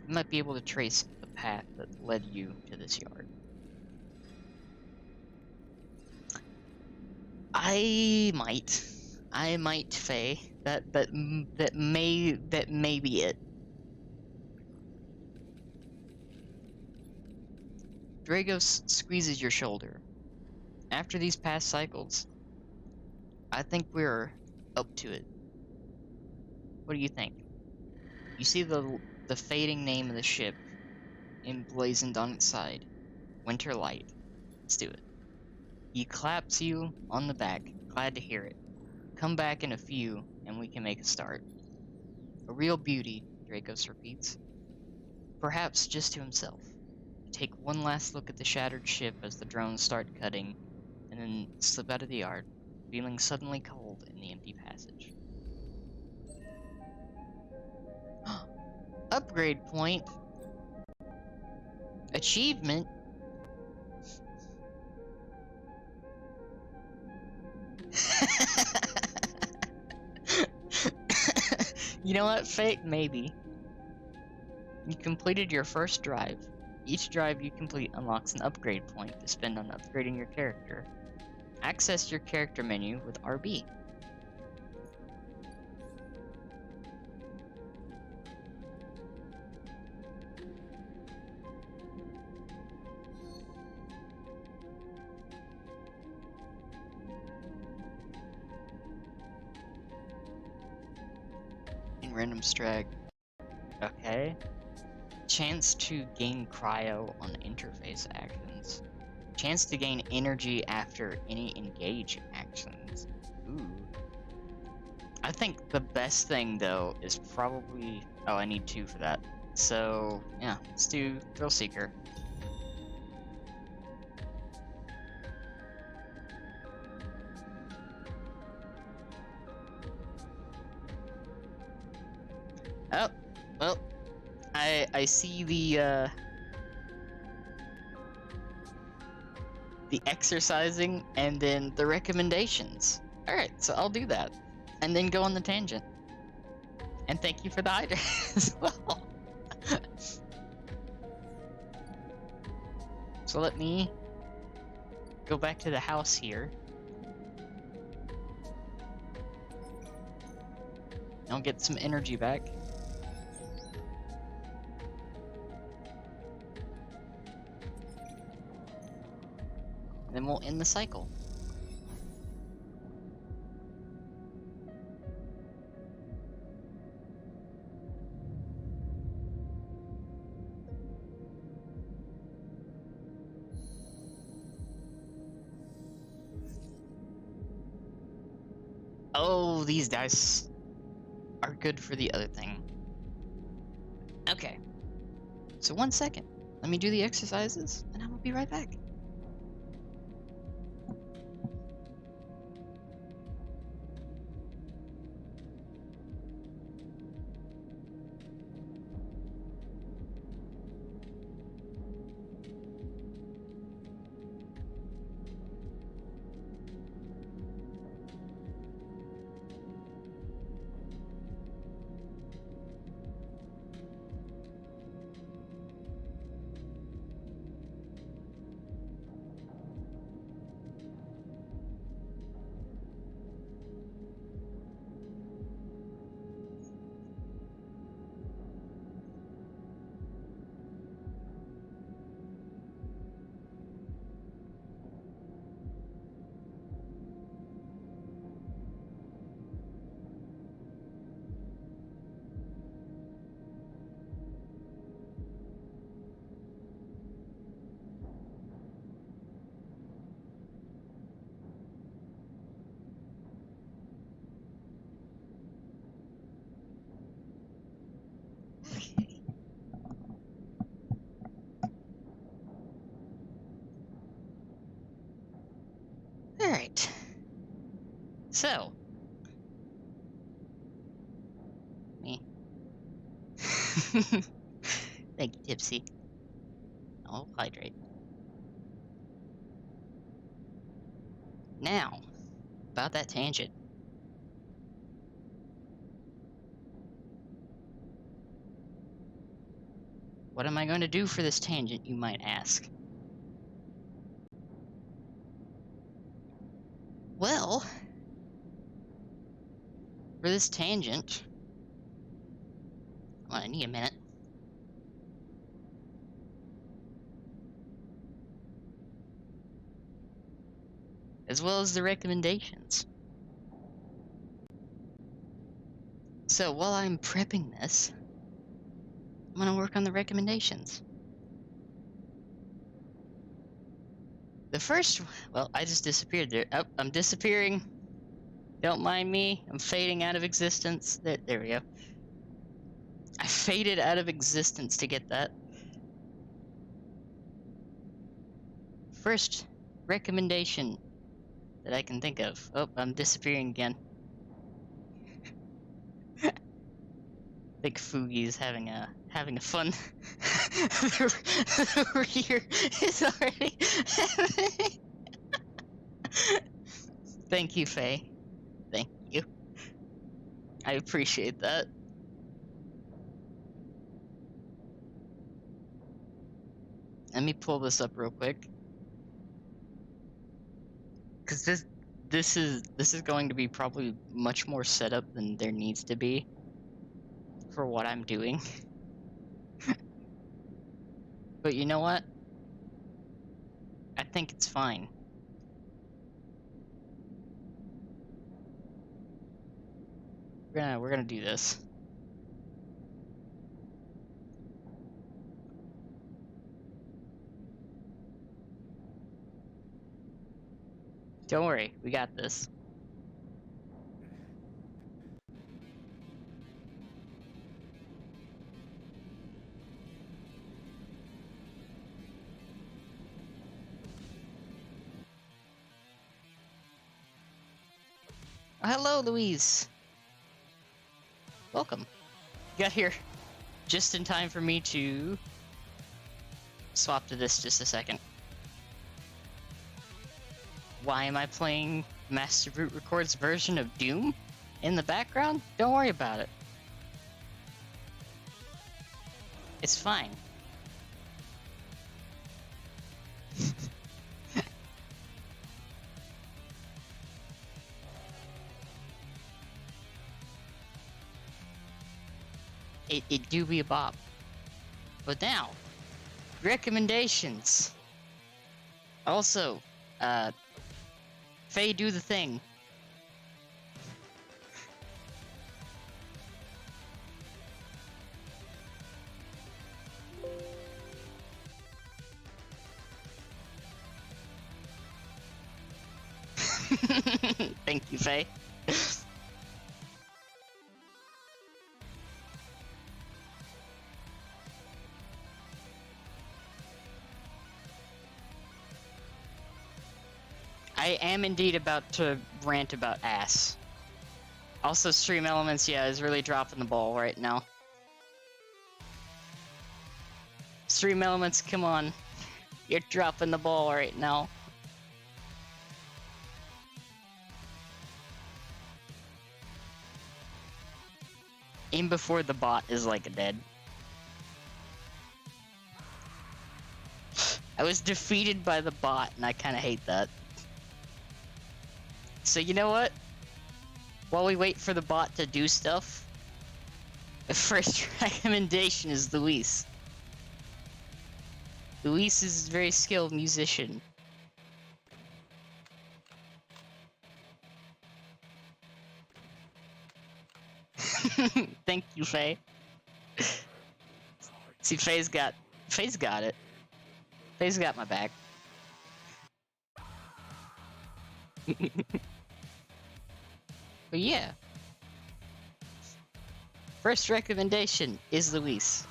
you might be able to trace the path that led you to this yard. I might, Faye. That may be it. Dragos squeezes your shoulder. After these past cycles, I think we're up to it. What do you think? You see the fading name of the ship emblazoned on its side. Winter Light. Let's do it. He claps you on the back, glad to hear it. Come back in a few, and we can make a start. A real beauty, Dracos repeats. Perhaps just to himself. Take one last look at the shattered ship as the drones start cutting, and then slip out of the yard, feeling suddenly cold in the empty passage. Upgrade point. Achievement. You know what, Fate? Maybe. You completed your first drive. Each drive you complete unlocks an upgrade point to spend on upgrading your character. Access your character menu with RB. In random strag. Okay. Chance to gain cryo on interface actions. Chance to gain energy after any engage actions. Ooh. I think the best thing though is probably... Oh, I need 2 for that. So, yeah, let's do Thrill Seeker. Oh, well, I see the exercising and then the recommendations. Alright, so I'll do that. And then go on the tangent. And thank you for the hydrant as well. So let me go back to the house here. I'll get some energy back. And then we'll end the cycle. Oh, these dice are good for the other thing. Okay. So 1 second. Let me do the exercises, and I will be right back. Alright. So. Me. Thank you, Tipsy. I'll hydrate. Now, about that tangent. What am I going to do for this tangent, you might ask? Well, for this tangent, well, I need a minute. As well as the recommendations. So while I'm prepping this, I'm gonna work on the recommendations. The first, well, I just disappeared there. Oh, I'm disappearing. Don't mind me. I'm fading out of existence. There we go. I faded out of existence to get that. First recommendation that I can think of. Oh, I'm disappearing again. I think Fugi's having a fun. The rear is already. Thank you, Faye. Thank you. I appreciate that. Let me pull this up real quick, because this is going to be probably much more setup than there needs to be for what I'm doing. But you know what? I think it's fine. We're gonna do this. Don't worry, we got this. Oh, hello, Louise. Welcome. You got here just in time for me to swap to this just a second. Why am I playing Master Root Records version of Doom in the background? Don't worry about it. It's fine. It do be a bop. But now, recommendations. Also, Faye, do the thing. Thank you, Faye. I am indeed about to rant about ass. Also, Stream Elements, yeah, is really dropping the ball right now. Stream Elements, come on. You're dropping the ball right now. Aim before the bot is like dead. I was defeated by the bot, and I kind of hate that. So you know what? While we wait for the bot to do stuff, the first recommendation is Luis. Luis is a very skilled musician. Thank you, Faye. See, Faye's got it. Faye's got my back. But yeah. First recommendation is Luis.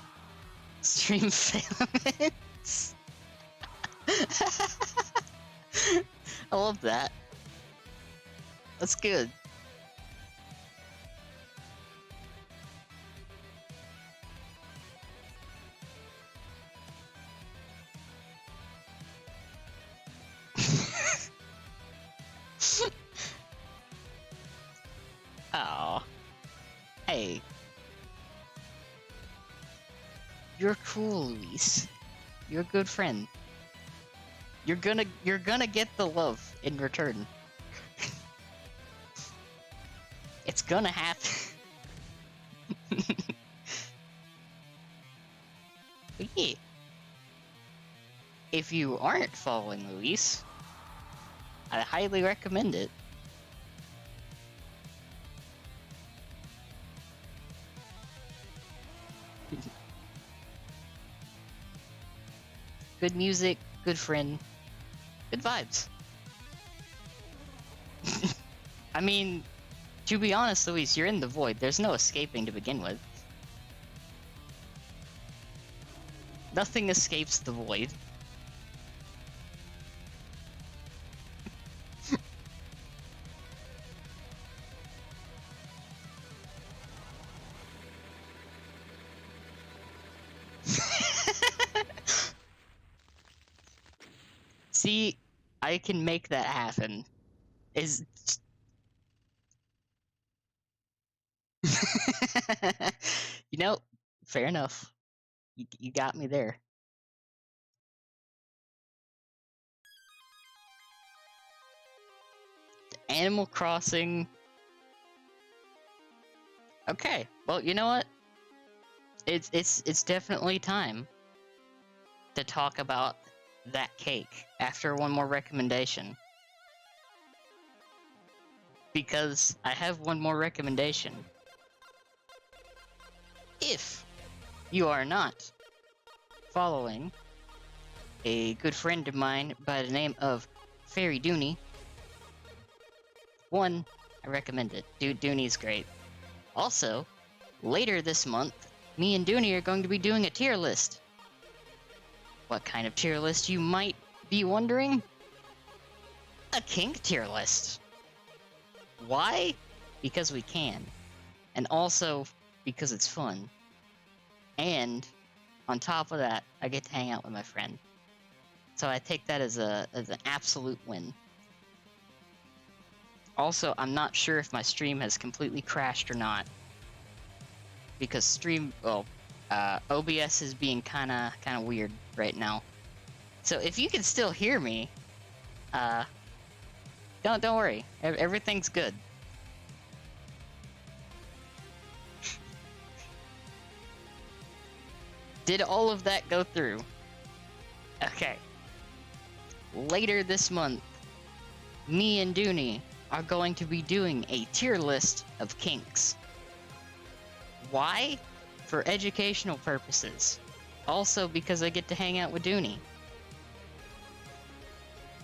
Stream Filaments. I love that. That's good. Oh. Hey. You're cool, Luis. You're a good friend. You're gonna get the love in return. It's gonna happen. But yeah. If you aren't following Luis, I highly recommend it. Good music, good friend, good vibes. I mean, to be honest, Luis, you're in the void. There's no escaping to begin with. Nothing escapes the void. See, I can make that happen. You know, fair enough. You got me there. Animal Crossing. Okay, well, you know what? It's definitely time to talk about that cake after one more recommendation. Because I have one more recommendation. If you are not following a good friend of mine by the name of Fairy Dooney, one, I recommend it. Dooney's great. Also, later this month, me and Dooney are going to be doing a tier list. What kind of tier list, you might be wondering? A kink tier list. Why? Because we can. And also, because it's fun. And, on top of that, I get to hang out with my friend. So I take that as an absolute win. Also, I'm not sure if my stream has completely crashed or not. Because OBS is being kind of weird right now. So if you can still hear me, uh, don't worry. Everything's good. Did all of that go through? Okay. Later this month, me and Dooney are going to be doing a tier list of kinks. Why? For educational purposes. Also because I get to hang out with Dooney.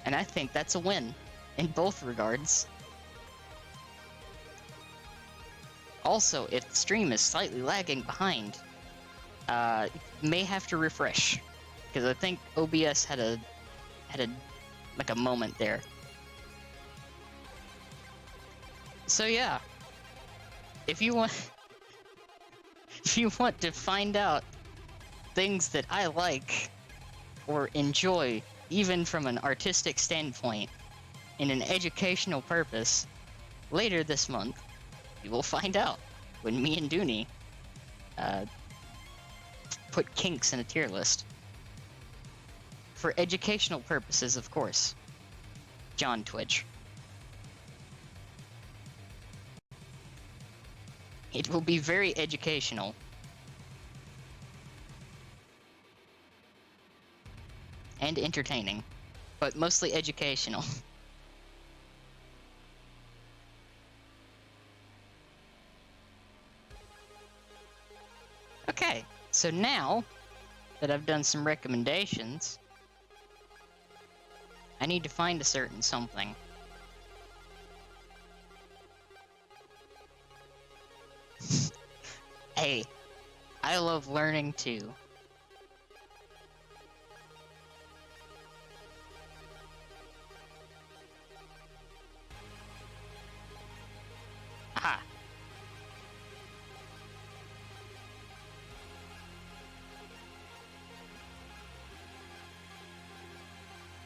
And I think that's a win, in both regards. Also, if the stream is slightly lagging behind, may have to refresh. Because I think OBS had a like a moment there. So yeah. If you want to find out things that I like or enjoy, even from an artistic standpoint, in an educational purpose, later this month, you will find out when me and Dooney put kinks in a tier list. For educational purposes, of course. John Twitch. It will be very educational. And entertaining. But mostly educational. Okay, so now that I've done some recommendations, I need to find a certain something. Hey, I love learning too. Aha.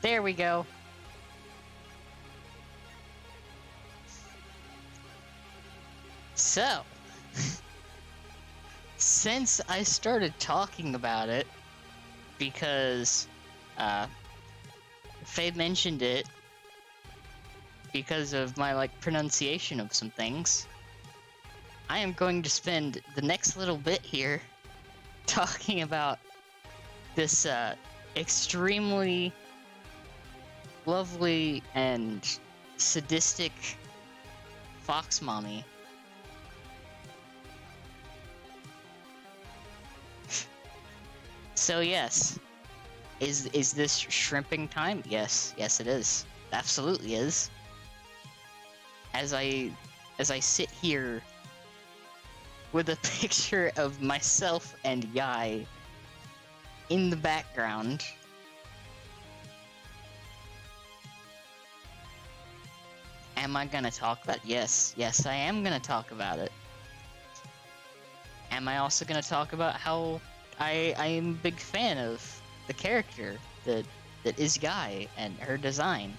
There we go. So, since I started talking about it, because Faye mentioned it, because of my pronunciation of some things, I am going to spend the next little bit here talking about this extremely lovely and sadistic fox mommy. So yes, is this shrimping time? Yes, it is. Absolutely is. As I sit here with a picture of myself and Yai in the background. Am I gonna talk about it? Yes, I am gonna talk about it. Am I also gonna talk about how I am a big fan of the character that is Guy and her design?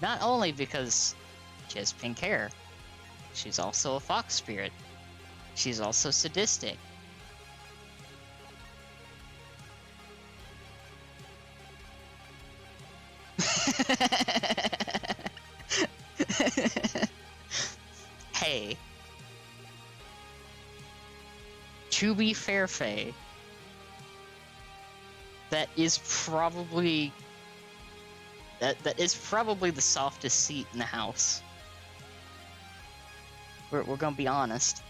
Not only because she has pink hair, she's also a fox spirit. She's also sadistic. Hey. To be fair, Faye, that is probably the softest seat in the house. We're gonna be honest.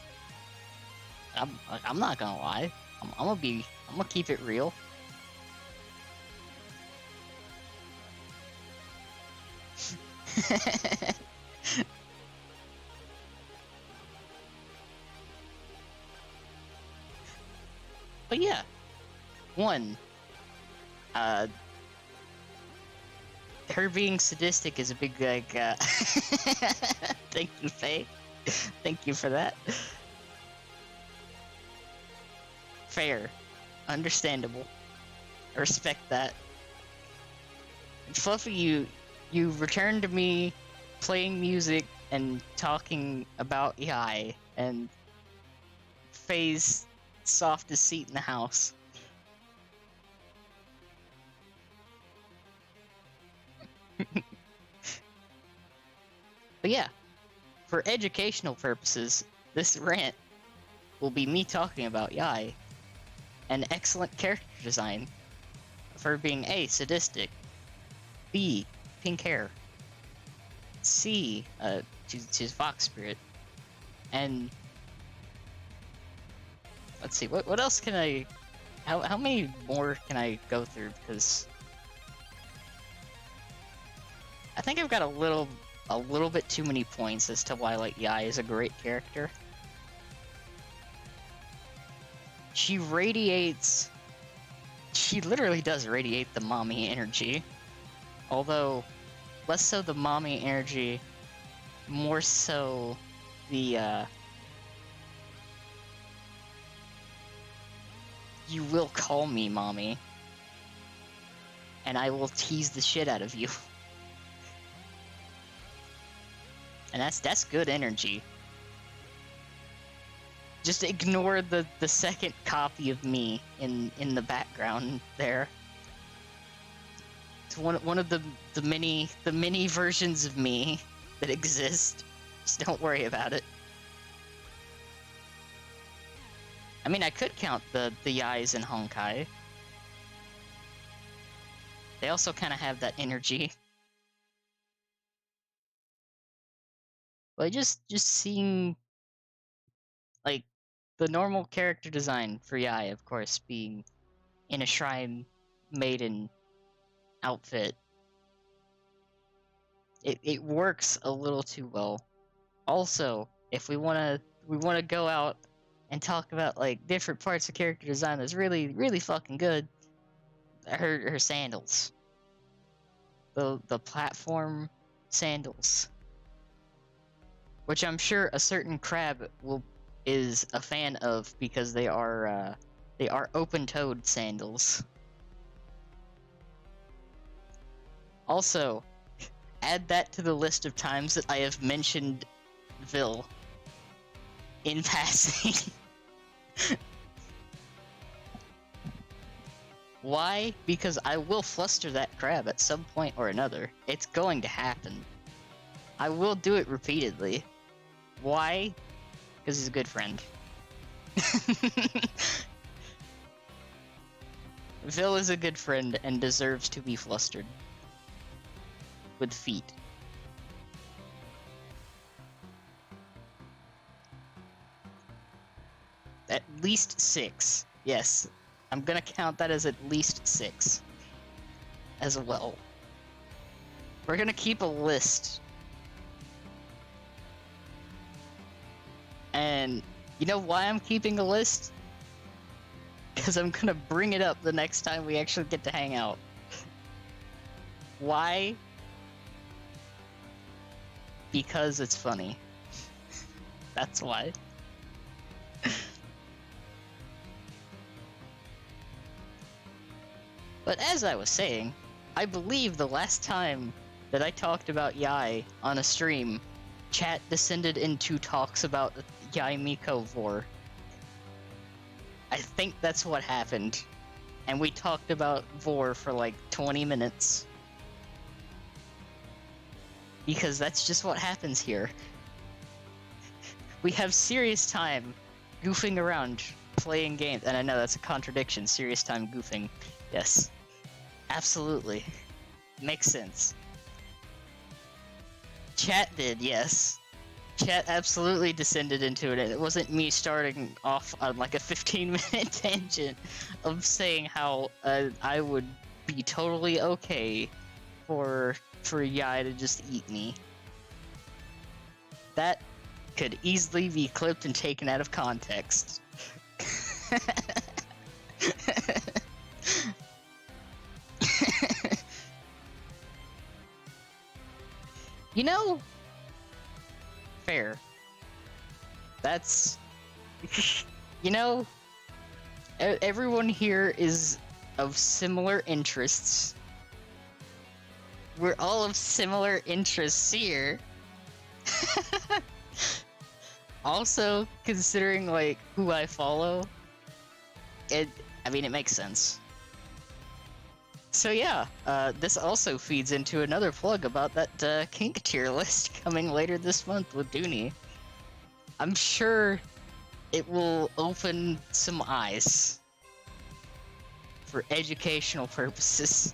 I'm not gonna lie. I'm gonna keep it real. But yeah, one, her being sadistic is a big thank you, Faye. Thank you for that. Fair. Understandable. I respect that. And Fluffy, you returned to me playing music and talking about AI, and Faye's softest seat in the house. But yeah, for educational purposes, this rant will be me talking about Yai, an excellent character design of her being A, sadistic, B, pink hair, C, she's Fox Spirit, and let's see, what else can I, how many more can I go through, because I think I've got a little bit too many points as to why, like, Yai is a great character. She literally does radiate the mommy energy. Although, less so the mommy energy, more so the, you will call me mommy, and I will tease the shit out of you. And that's good energy. Just ignore the second copy of me in the background there. It's one of the many versions of me that exist. Just don't worry about it. I mean, I could count the Yais in Honkai. They also kind of have that energy. But just seeing, like, the normal character design for Yai, of course, being in a shrine maiden outfit, it works a little too well. Also, if we wanna go out and talk about, like, different parts of character design that's really fucking good, her sandals, the platform sandals, which I'm sure a certain crab is a fan of because they are open-toed sandals. Also, add that to the list of times that I have mentioned Vil in passing. Why? Because I will fluster that crab at some point or another. It's going to happen. I will do it repeatedly. Why? Because he's a good friend. Vil is a good friend and deserves to be flustered. With feet. At least 6. Yes. I'm gonna count that as at least 6. As well. We're gonna keep a list. And you know why I'm keeping a list? Because I'm gonna bring it up the next time we actually get to hang out. Why? Because it's funny. That's why. But as I was saying, I believe the last time that I talked about Yai on a stream, chat descended into talks about Yai Miko Vor. I think that's what happened. And we talked about Vor for like 20 minutes. Because that's just what happens here. We have serious time goofing around, playing games. And I know that's a contradiction, serious time goofing. Yes. Absolutely. Makes sense. Chat did, yes. Chat absolutely descended into it. It wasn't me starting off on like a 15-minute tangent of saying how I would be totally okay for Yai to just eat me. That could easily be clipped and taken out of context. You know, fair. That's, you know, everyone here is of similar interests. We're all of similar interests here. Also, considering, like, who I follow, I mean, it makes sense. So yeah, this also feeds into another plug about that kink tier list coming later this month with Dooney. I'm sure it will open some eyes for educational purposes.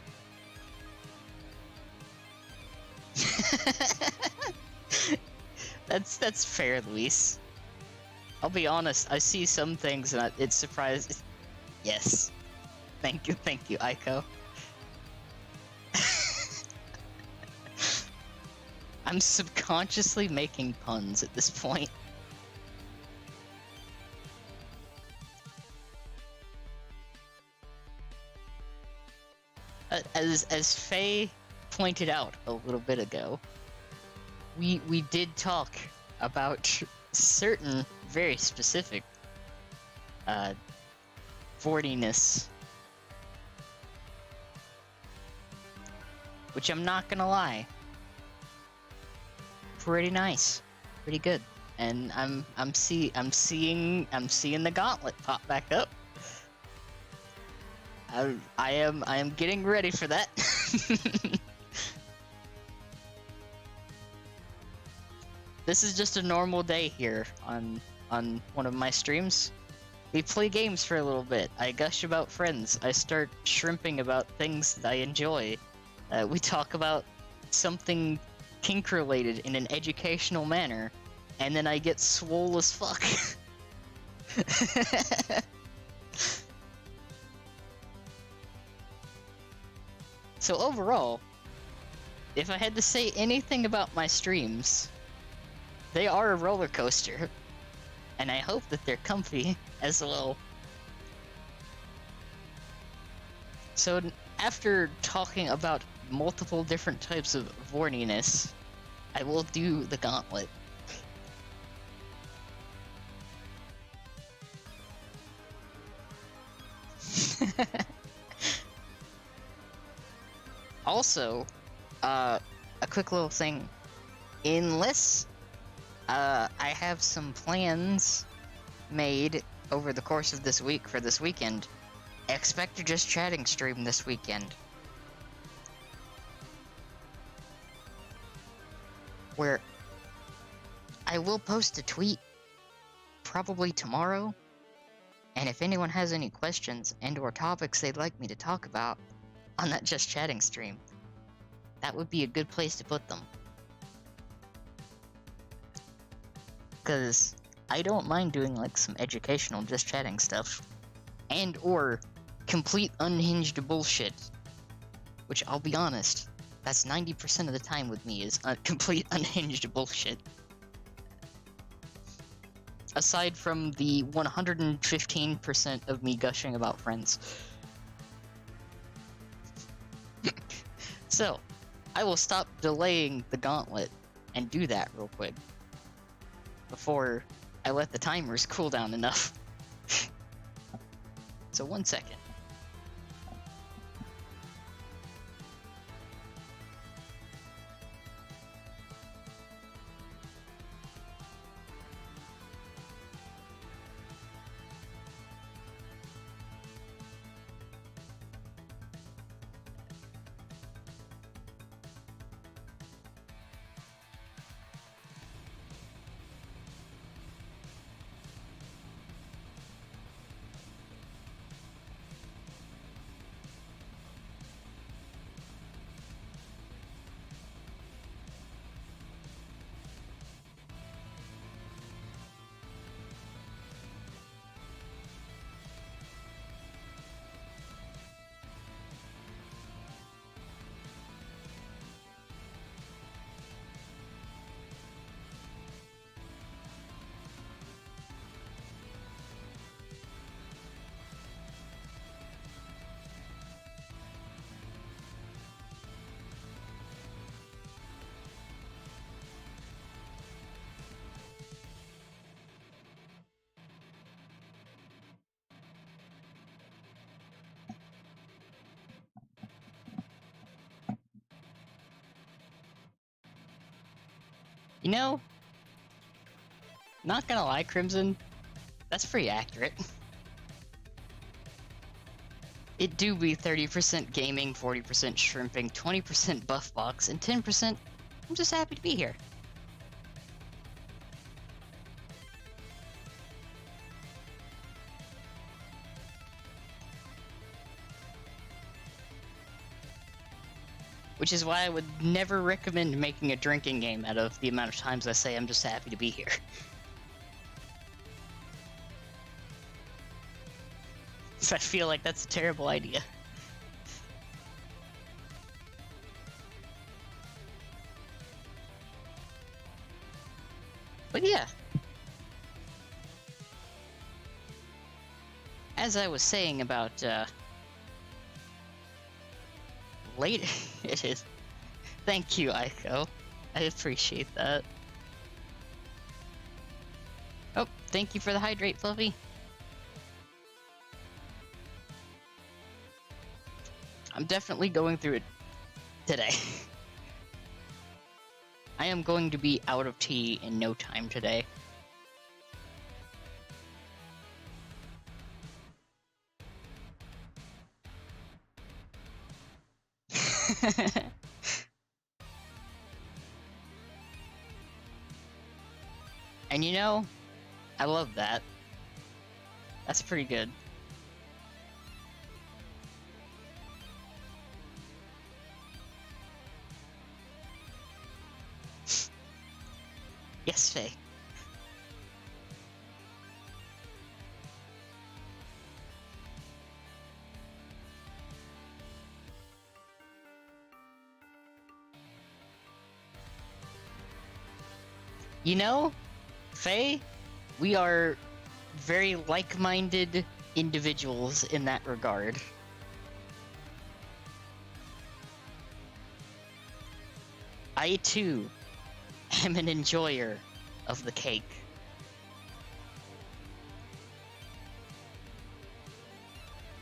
That's fair, Luis. I'll be honest, I see some things and it surprises. Yes. Thank you, Aiko. I'm subconsciously making puns at this point. As Faye pointed out a little bit ago, we did talk about certain very specific horniness, which I'm not gonna lie, pretty nice, pretty good, and I'm seeing the gauntlet pop back up. I am getting ready for that. This is just a normal day here on one of my streams. We play games for a little bit. I gush about friends. I start shrimping about things that I enjoy. We talk about something kink related in an educational manner, and then I get swole as fuck. So overall, if I had to say anything about my streams, they are a roller coaster, and I hope that they're comfy as well. So after talking about multiple different types of horniness, I will do the gauntlet. Also, a quick little thing. Unless I have some plans made over the course of this week for this weekend, expect a Just Chatting stream this weekend, where I will post a tweet probably tomorrow, and if anyone has any questions and or topics they'd like me to talk about on that Just Chatting stream, that would be a good place to put them. Because I don't mind doing like some educational Just Chatting stuff, and or complete unhinged bullshit, which I'll be honest, that's 90% of the time with me is complete unhinged bullshit. Aside from the 115% of me gushing about friends. So, I will stop delaying the gauntlet and do that real quick before I let the timers cool down enough. So 1 second. You know, not gonna lie, Crimson, that's pretty accurate. It do be 30% gaming, 40% shrimping, 20% buff box, and 10% I'm just happy to be here. Which is why I would never recommend making a drinking game out of the amount of times I say I'm just happy to be here. So I feel like that's a terrible idea. But yeah. As I was saying about, late it is. Thank you, Aiko. I appreciate that. Oh, thank you for the hydrate, Fluffy. I'm definitely going through it today. I am going to be out of tea in no time today. And you know, I love that. That's pretty good. Yes, Faye. You know, Faye, we are very like-minded individuals in that regard. I, too, am an enjoyer of the cake.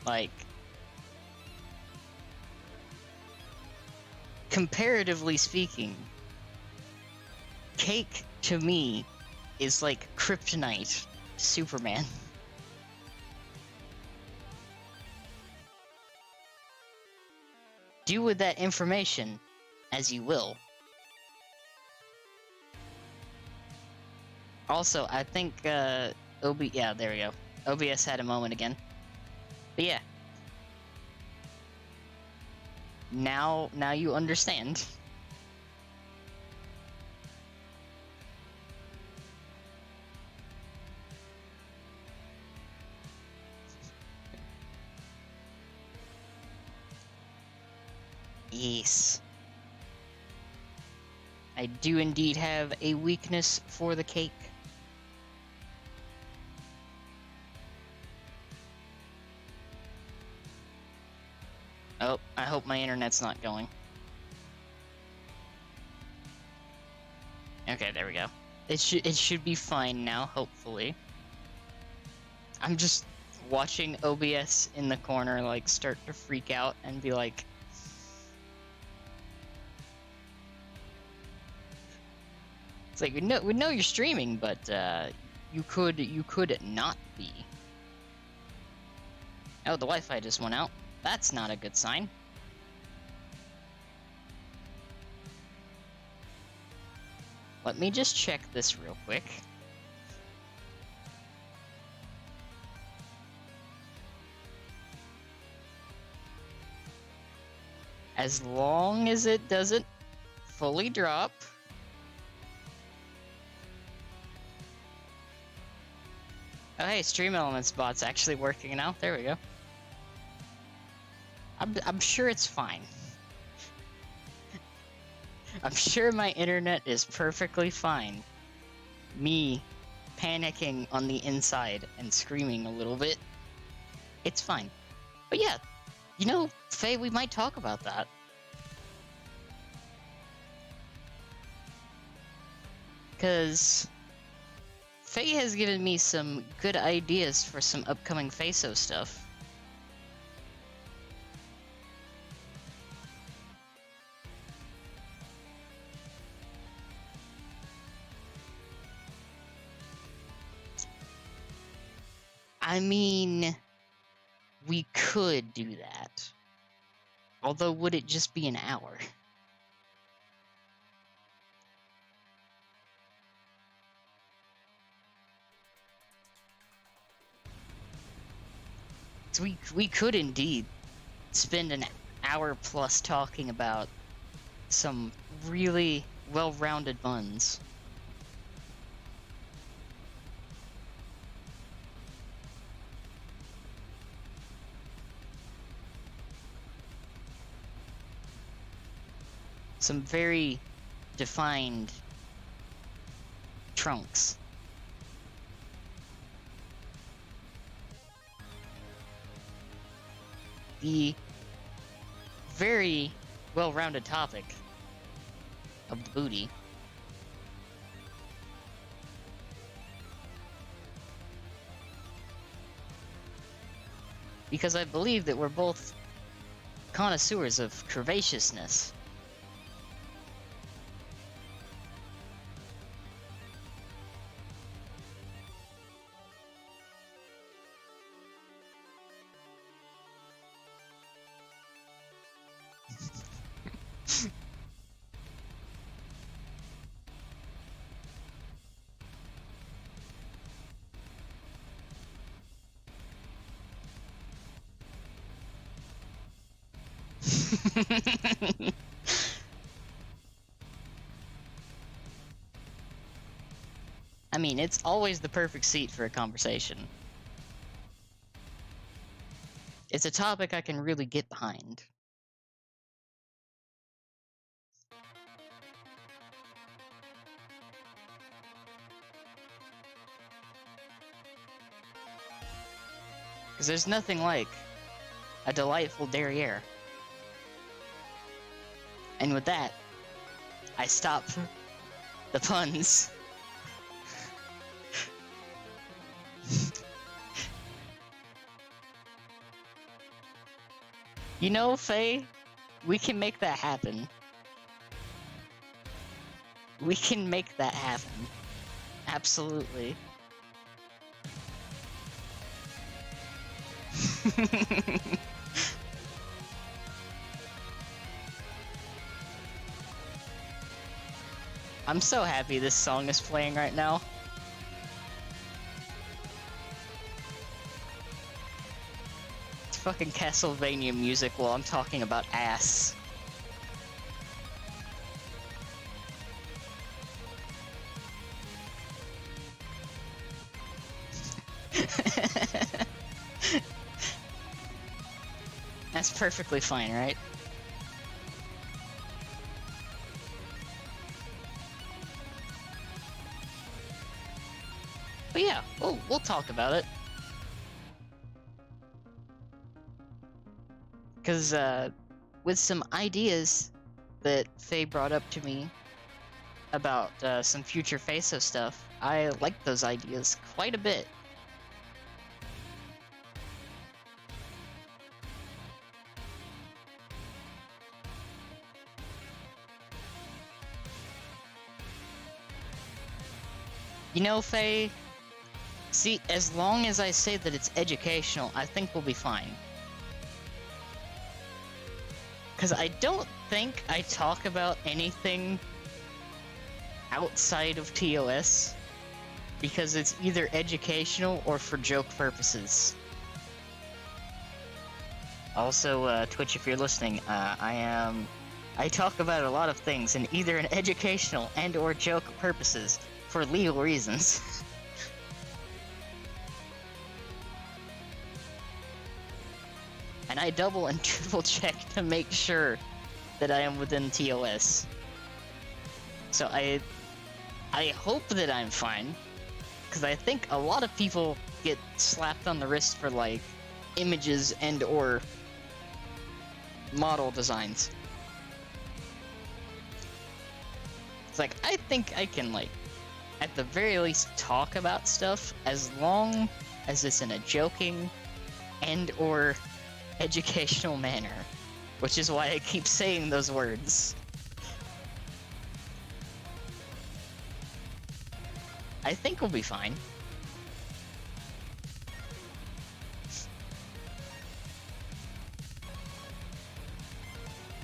Like, comparatively speaking, cake, to me, is like kryptonite to Superman. Do with that information as you will. Also, I think, yeah, there we go. OBS had a moment again. But yeah. Now you understand. Yes. I do indeed have a weakness for the cake. Oh, I hope my internet's not going. Okay, there we go. It should be fine now, hopefully. I'm just watching OBS in the corner, like, start to freak out and be like... It's like, we know you're streaming, but, you could not be. Oh, the Wi-Fi just went out. That's not a good sign. Let me just check this real quick. As long as it doesn't fully drop. Oh hey, Stream Elements bot's actually working now. There we go. I'm sure it's fine. I'm sure my internet is perfectly fine. Me panicking on the inside and screaming a little bit. It's fine. But yeah, you know, Faye, we might talk about that. Because Faye has given me some good ideas for some upcoming FASO stuff. I mean, We could do that. Although, would it just be an hour? So we could indeed spend an hour plus talking about some really well-rounded buns. Some very defined trunks. The very well-rounded topic of the booty. Because I believe that we're both connoisseurs of curvaceousness. I mean, it's always the perfect seat for a conversation. It's a topic I can really get behind. Because there's nothing like a delightful derriere. And with that, I stop the puns. You know, Faye, we can make that happen. We can make that happen. Absolutely. I'm so happy this song is playing right now. It's fucking Castlevania music while I'm talking about ass. That's perfectly fine, right? But yeah, we'll talk about it. Because, with some ideas that Faye brought up to me about some future FASO stuff, I like those ideas quite a bit. You know, Faye, see, as long as I say that it's educational, I think we'll be fine. Because I don't think I talk about anything outside of TOS, because it's either educational or for joke purposes. Also, Twitch, if you're listening, I talk about a lot of things in either an educational and or joke purposes for legal reasons. And I double and triple check to make sure that I am within TOS. So I hope that I'm fine, because I think a lot of people get slapped on the wrist for, like, images and or model designs. It's like, I think I can, like, at the very least talk about stuff as long as it's in a joking and or educational manner, which is why I keep saying those words. I think we'll be fine.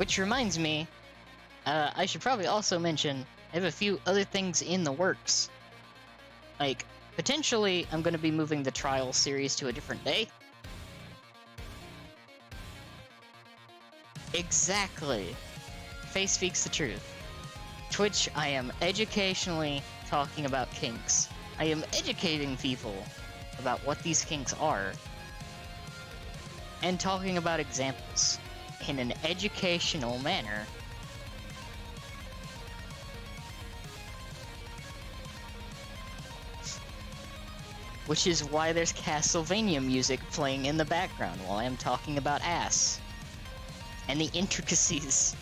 Which reminds me, I should probably also mention, I have a few other things in the works. Like, potentially, I'm going to be moving the trial series to a different day. Exactly. Face speaks the truth. Twitch, I am educationally talking about kinks. I am educating people about what these kinks are, and talking about examples in an educational manner. Which is why there's Castlevania music playing in the background while I'm talking about ass. And the intricacies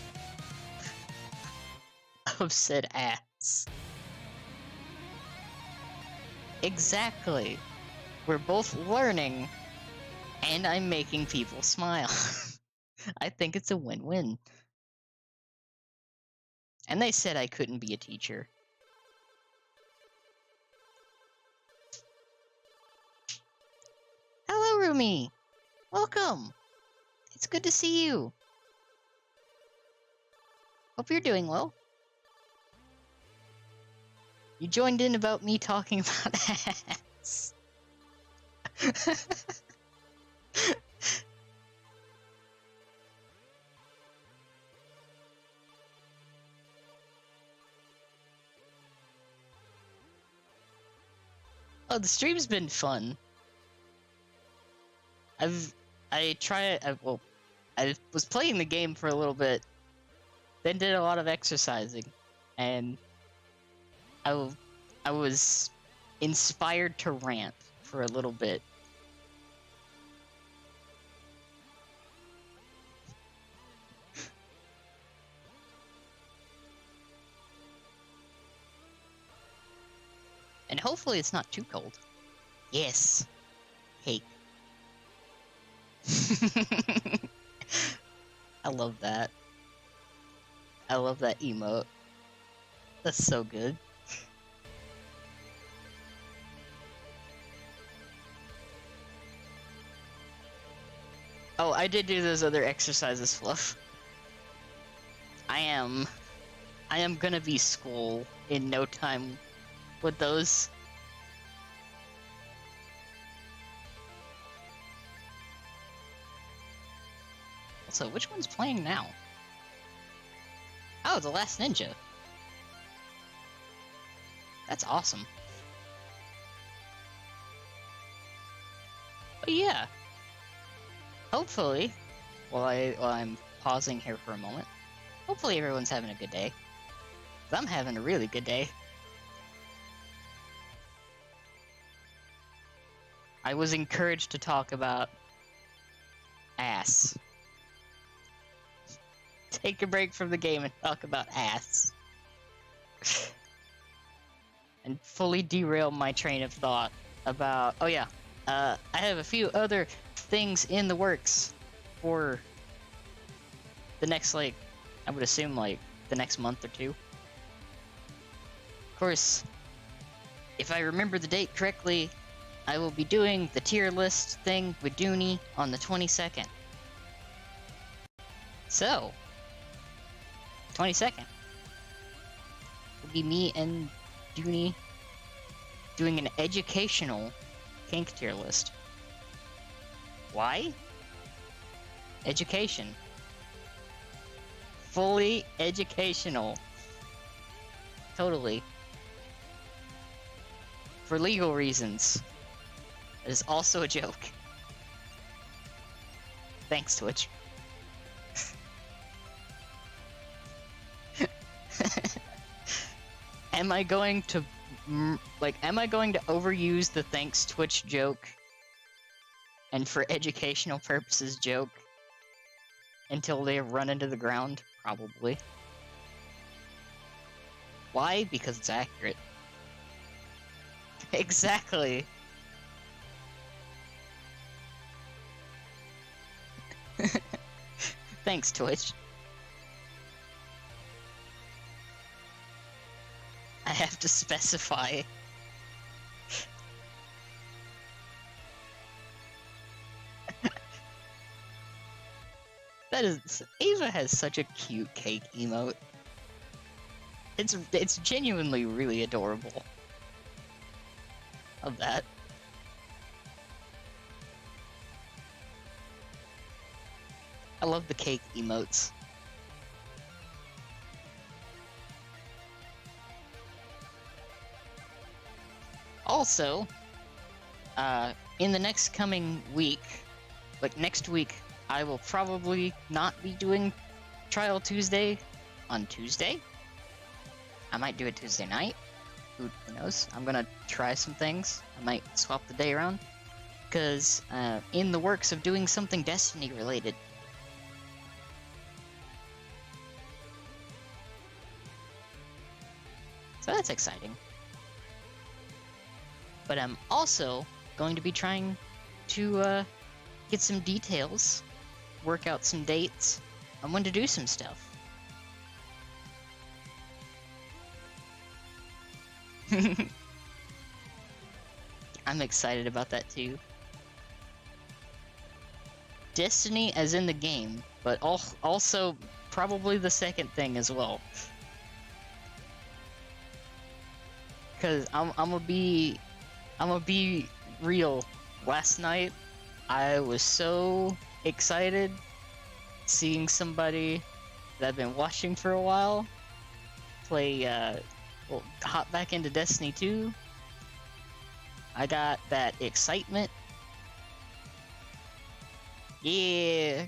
of said ass. Exactly. We're both learning, and I'm making people smile. I think it's a win-win. And they said I couldn't be a teacher. Hello, Rumi! Welcome! It's good to see you. Hope you're doing well. You joined in about me talking about ass. Oh, the stream's been fun. I was playing the game for a little bit, then did a lot of exercising, and I was inspired to rant for a little bit. And hopefully it's not too cold. Yes. Cake. I love that. I love that emote. That's so good. Oh, I did do those other exercises, Fluff. I am gonna be school in no time with those. Also, which one's playing now? Oh, The Last Ninja. That's awesome. But yeah. Hopefully, while I'm pausing here for a moment, hopefully everyone's having a good day. 'Cause I'm having a really good day. I was encouraged to talk about ass. Take a break from the game and talk about ass. And fully derail my train of thought about... Oh yeah, I have a few other things in the works for the next, like, I would assume, like, the next month or two. Of course, if I remember the date correctly, I will be doing the tier list thing with Dooney on the 22nd. So, 22nd will be me and Dooney doing an educational kink tier list. Why? Education. Fully educational. Totally. For legal reasons. It is also a joke. Thanks, Twitch. Am I going to overuse the thanks Twitch joke and for educational purposes joke until they run into the ground? Probably. Why? Because it's accurate. Exactly. Thanks, Twitch. I have to specify. That is, Ava has such a cute cake emote. It's genuinely really adorable. Of that. I love the cake emotes. Also, in the next coming week, like next week, I will probably not be doing Trial Tuesday on Tuesday. I might do it Tuesday night. Who knows? I'm gonna try some things. I might swap the day around. Because, in the works of doing something Destiny related. So that's exciting. But I'm also going to be trying to get some details, work out some dates on when to do some stuff. I'm excited about that too. Destiny as in the game, but also probably the second thing as well. Cause I'm gonna be real. Last night, I was so excited seeing somebody that I've been watching for a while play, hop back into Destiny 2. I got that excitement. Yeah.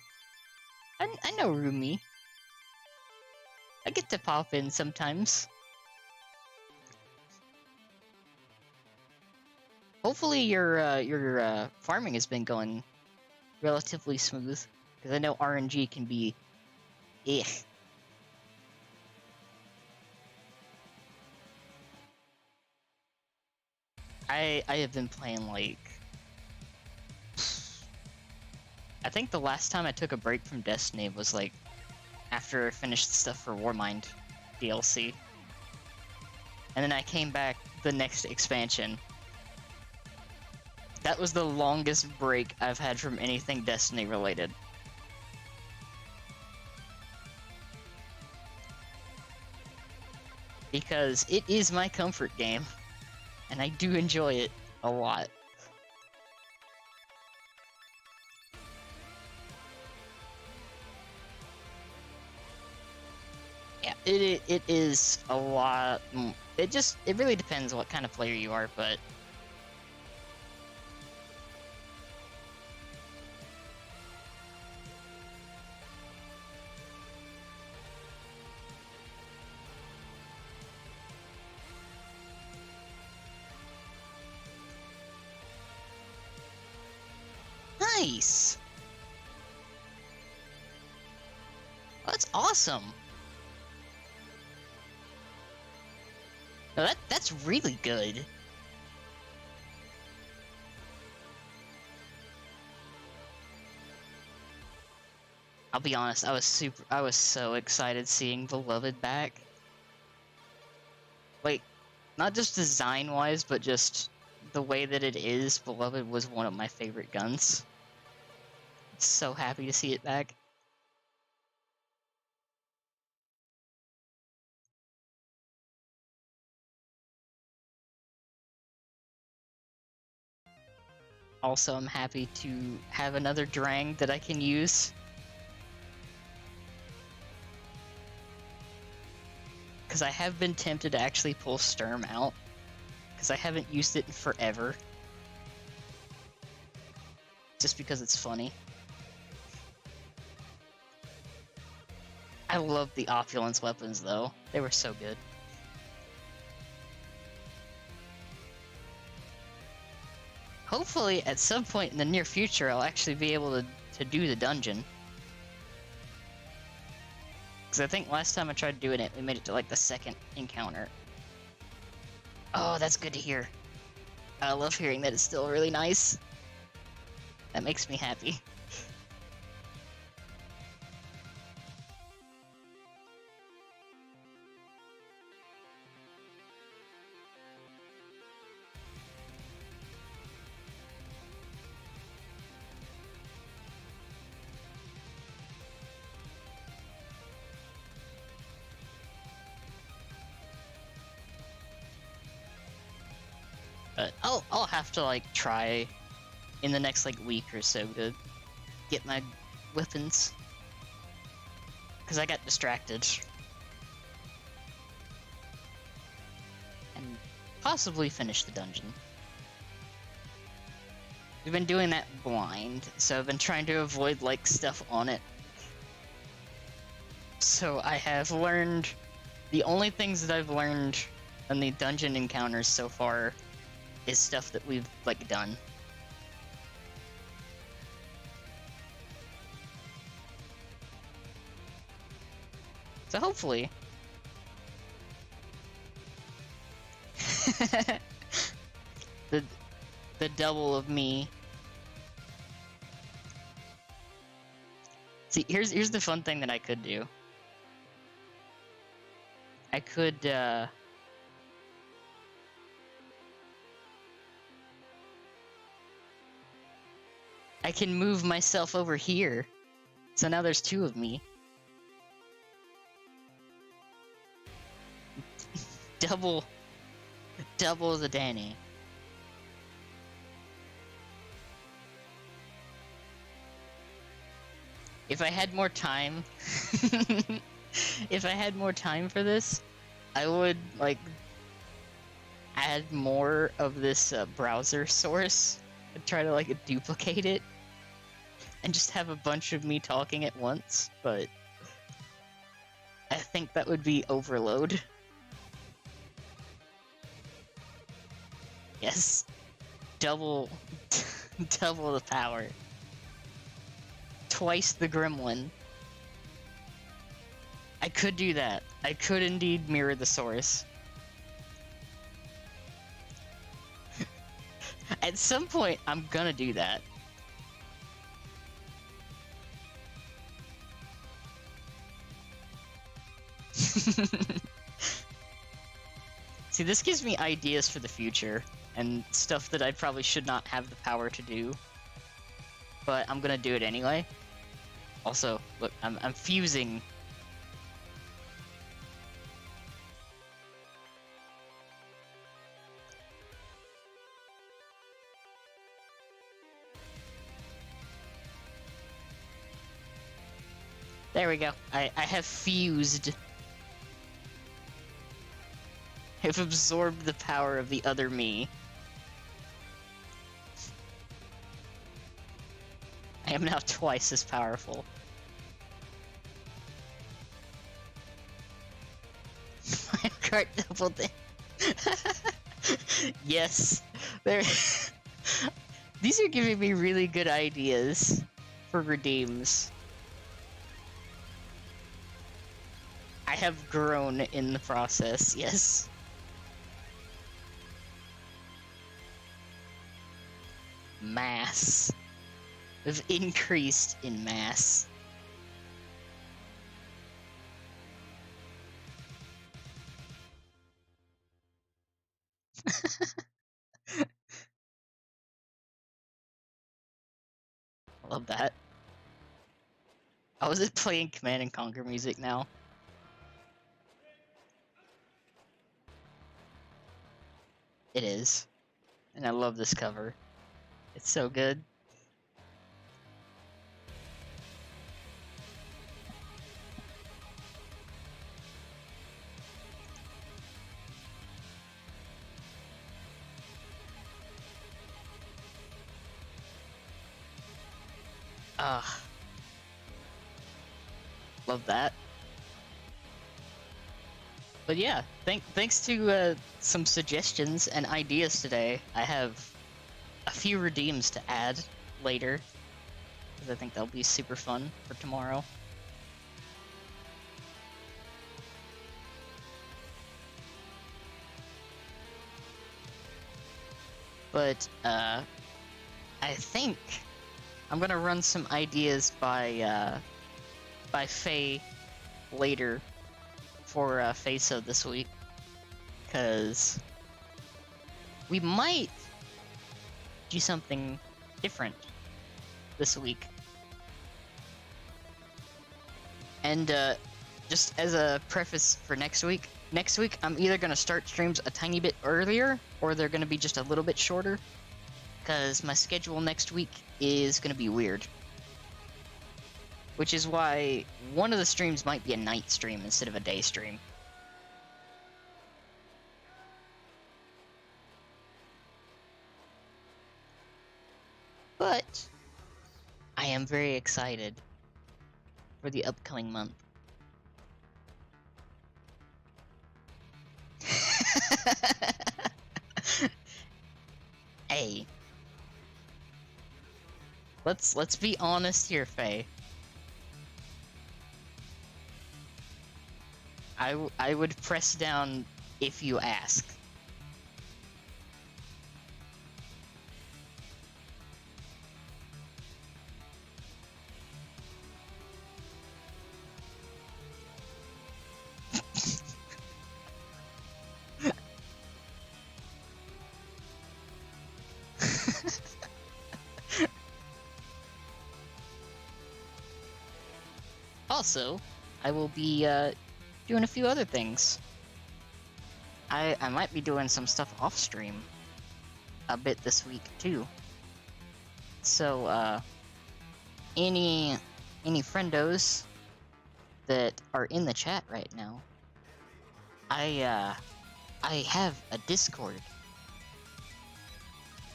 I know Rumi. I get to pop in sometimes. Hopefully your farming has been going relatively smooth, because I know RNG can be I have been playing like, I think the last time I took a break from Destiny was like after I finished the stuff for Warmind DLC. And then I came back the next expansion. That was the longest break I've had from anything Destiny related. Because it is my comfort game, and I do enjoy it a lot. Yeah, it is a lot. It really depends what kind of player you are, but nice. That's awesome. No, that's really good. I'll be honest, I was so excited seeing Beloved back. Like, not just design-wise, but just the way that it is. Beloved was one of my favorite guns. So happy to see it back. Also, I'm happy to have another Drang that I can use. Because I have been tempted to actually pull Sturm out. Because I haven't used it in forever. Just because it's funny. I love the Opulence weapons, though. They were so good. Hopefully, at some point in the near future, I'll actually be able to do the dungeon. Because I think last time I tried doing it, we made it to, like, the second encounter. Oh, that's good to hear. I love hearing that it's still really nice. That makes me happy. But I'll have to like try in the next like week or so to get my weapons, because I got distracted. And possibly finish the dungeon. We've been doing that blind, so I've been trying to avoid like stuff on it. So I have learned the only things that I've learned in the dungeon encounters so far is stuff that we've like done. So hopefully the double of me. See, here's the fun thing that I could do. I could I can move myself over here. So now there's two of me. double the Danny. If I had more time, if I had more time for this, I would like add more of this browser source and try to like duplicate it and just have a bunch of me talking at once, but I think that would be overload. Yes. Double the power. Twice the gremlin. I could do that. I could indeed mirror the source. At some point, I'm gonna do that. See, this gives me ideas for the future, and stuff that I probably should not have the power to do. But I'm gonna do it anyway. Also, look, I'm fusing. There we go. I have fused. I've absorbed the power of the other me. I am now twice as powerful. Mario Kart double dip. Yes. There. These are giving me really good ideas for redeems. I have grown in the process, yes. Mass. I've increased in mass. I love that. Oh, is it playing Command and Conquer music now? It is. And I love this cover. It's so good. Ah. Love that. But yeah, thanks to some suggestions and ideas today, I have a few redeems to add later, because I think they'll be super fun for tomorrow. But I think I'm gonna run some ideas by Faye later for FASO this week, because we might do something different this week. And just as a preface for next week, Next week, I'm either going to start streams a tiny bit earlier, or they're going to be just a little bit shorter, because my schedule next week is going to be weird. Which is why one of the streams might be a night stream instead of a day stream. But I am very excited for the upcoming month. Hey, let's be honest here, Faye. I would press down if you ask. Also, I will be doing a few other things. I might be doing some stuff off stream a bit this week too. So any friendos that are in the chat right now, I have a Discord.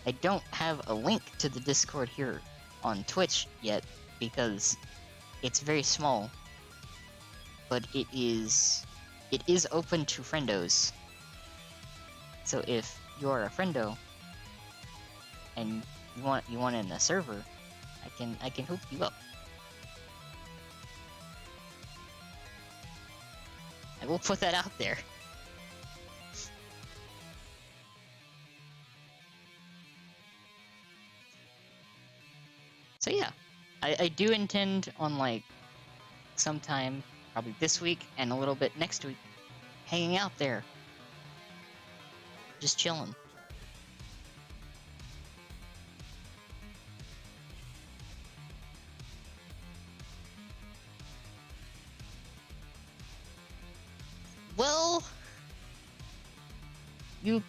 I don't have a link to the Discord here on Twitch yet because it's very small, but it is open to friendos. So if you are a friendo and you want in the server, I can hook you up. I will put that out there. So yeah, I do intend on like sometime probably this week and a little bit next week hanging out there, just chilling. Well, you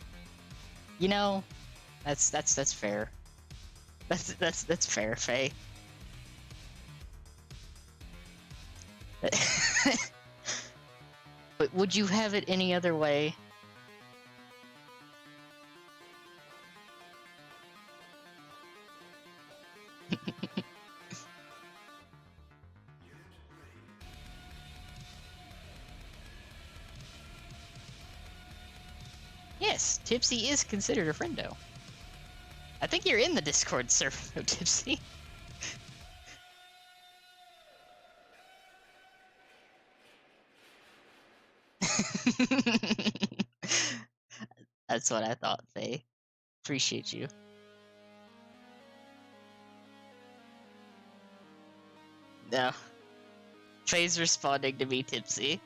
know, that's fair. That's fair, Faye. But would you have it any other way? Yes, Tipsy is considered a friendo. I think you're in the Discord server, though, Tipsy. That's what I thought, Faye. Appreciate you. No. Faye's responding to me, Tipsy.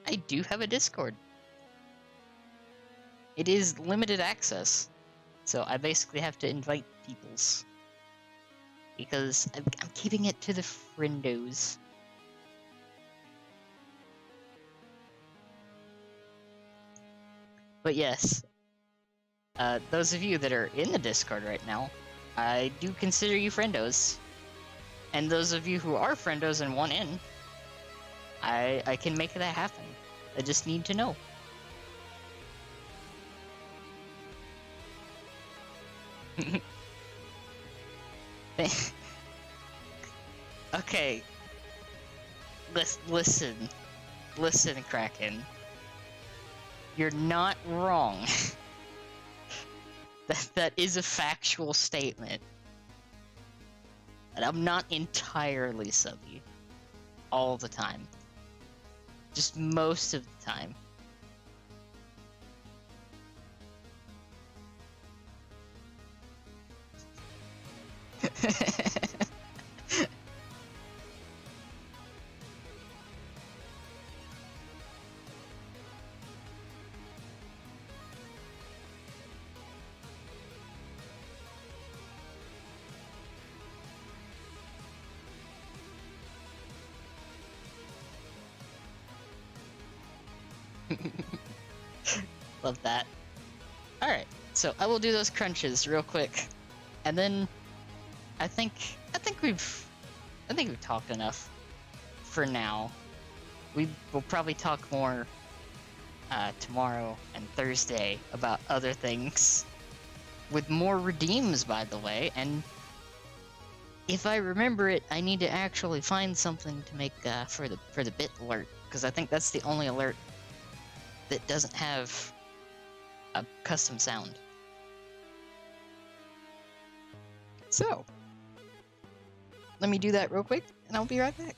I do have a Discord. It is limited access, so I basically have to invite peoples. Because I'm keeping it to the friendos. But yes, those of you that are in the Discord right now, I do consider you friendos. And those of you who are friendos and want in, I can make that happen. I just need to know. Okay. Listen, Kraken. You're not wrong. That is a factual statement. And I'm not entirely subby all the time. Just most of the time. Love that. Alright, so I will do those crunches real quick. And then I think I think we've talked enough for now. We will probably talk more tomorrow and Thursday about other things with more redeems, by the way. And if I remember it, I need to actually find something to make for the bit alert, because I think that's the only alert that doesn't have a custom sound. So let me do that real quick, and I'll be right back.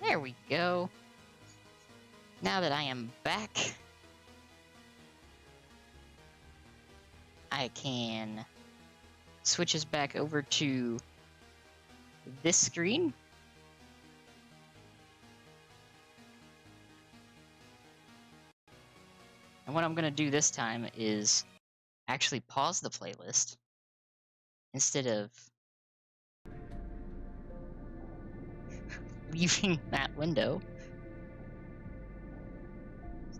There we go. Now that I am back, I can switch us back over to this screen. And what I'm going to do this time is actually pause the playlist instead of leaving that window.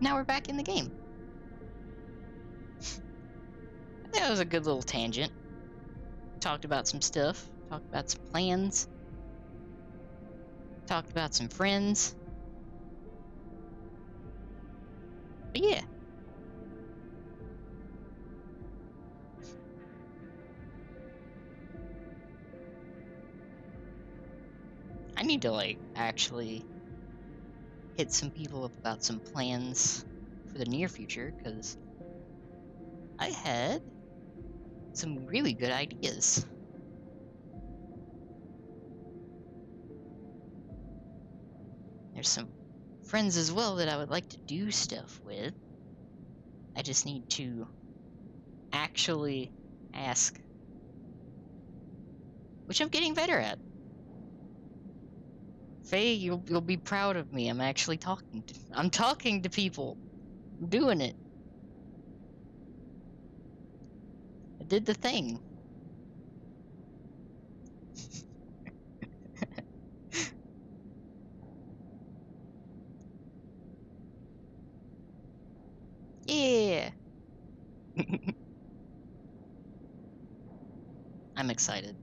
Now we're back in the game. That was a good little tangent. Talked about some stuff, talked about some plans, talked about some friends. But yeah. I need to, like, actually hit some people up about some plans for the near future, because I had some really good ideas. There's some friends as well that I would like to do stuff with. I just need to actually ask, which I'm getting better at. Faye, you'll be proud of me. I'm actually talking to people. I'm doing it. I did the thing. Yeah. I'm excited.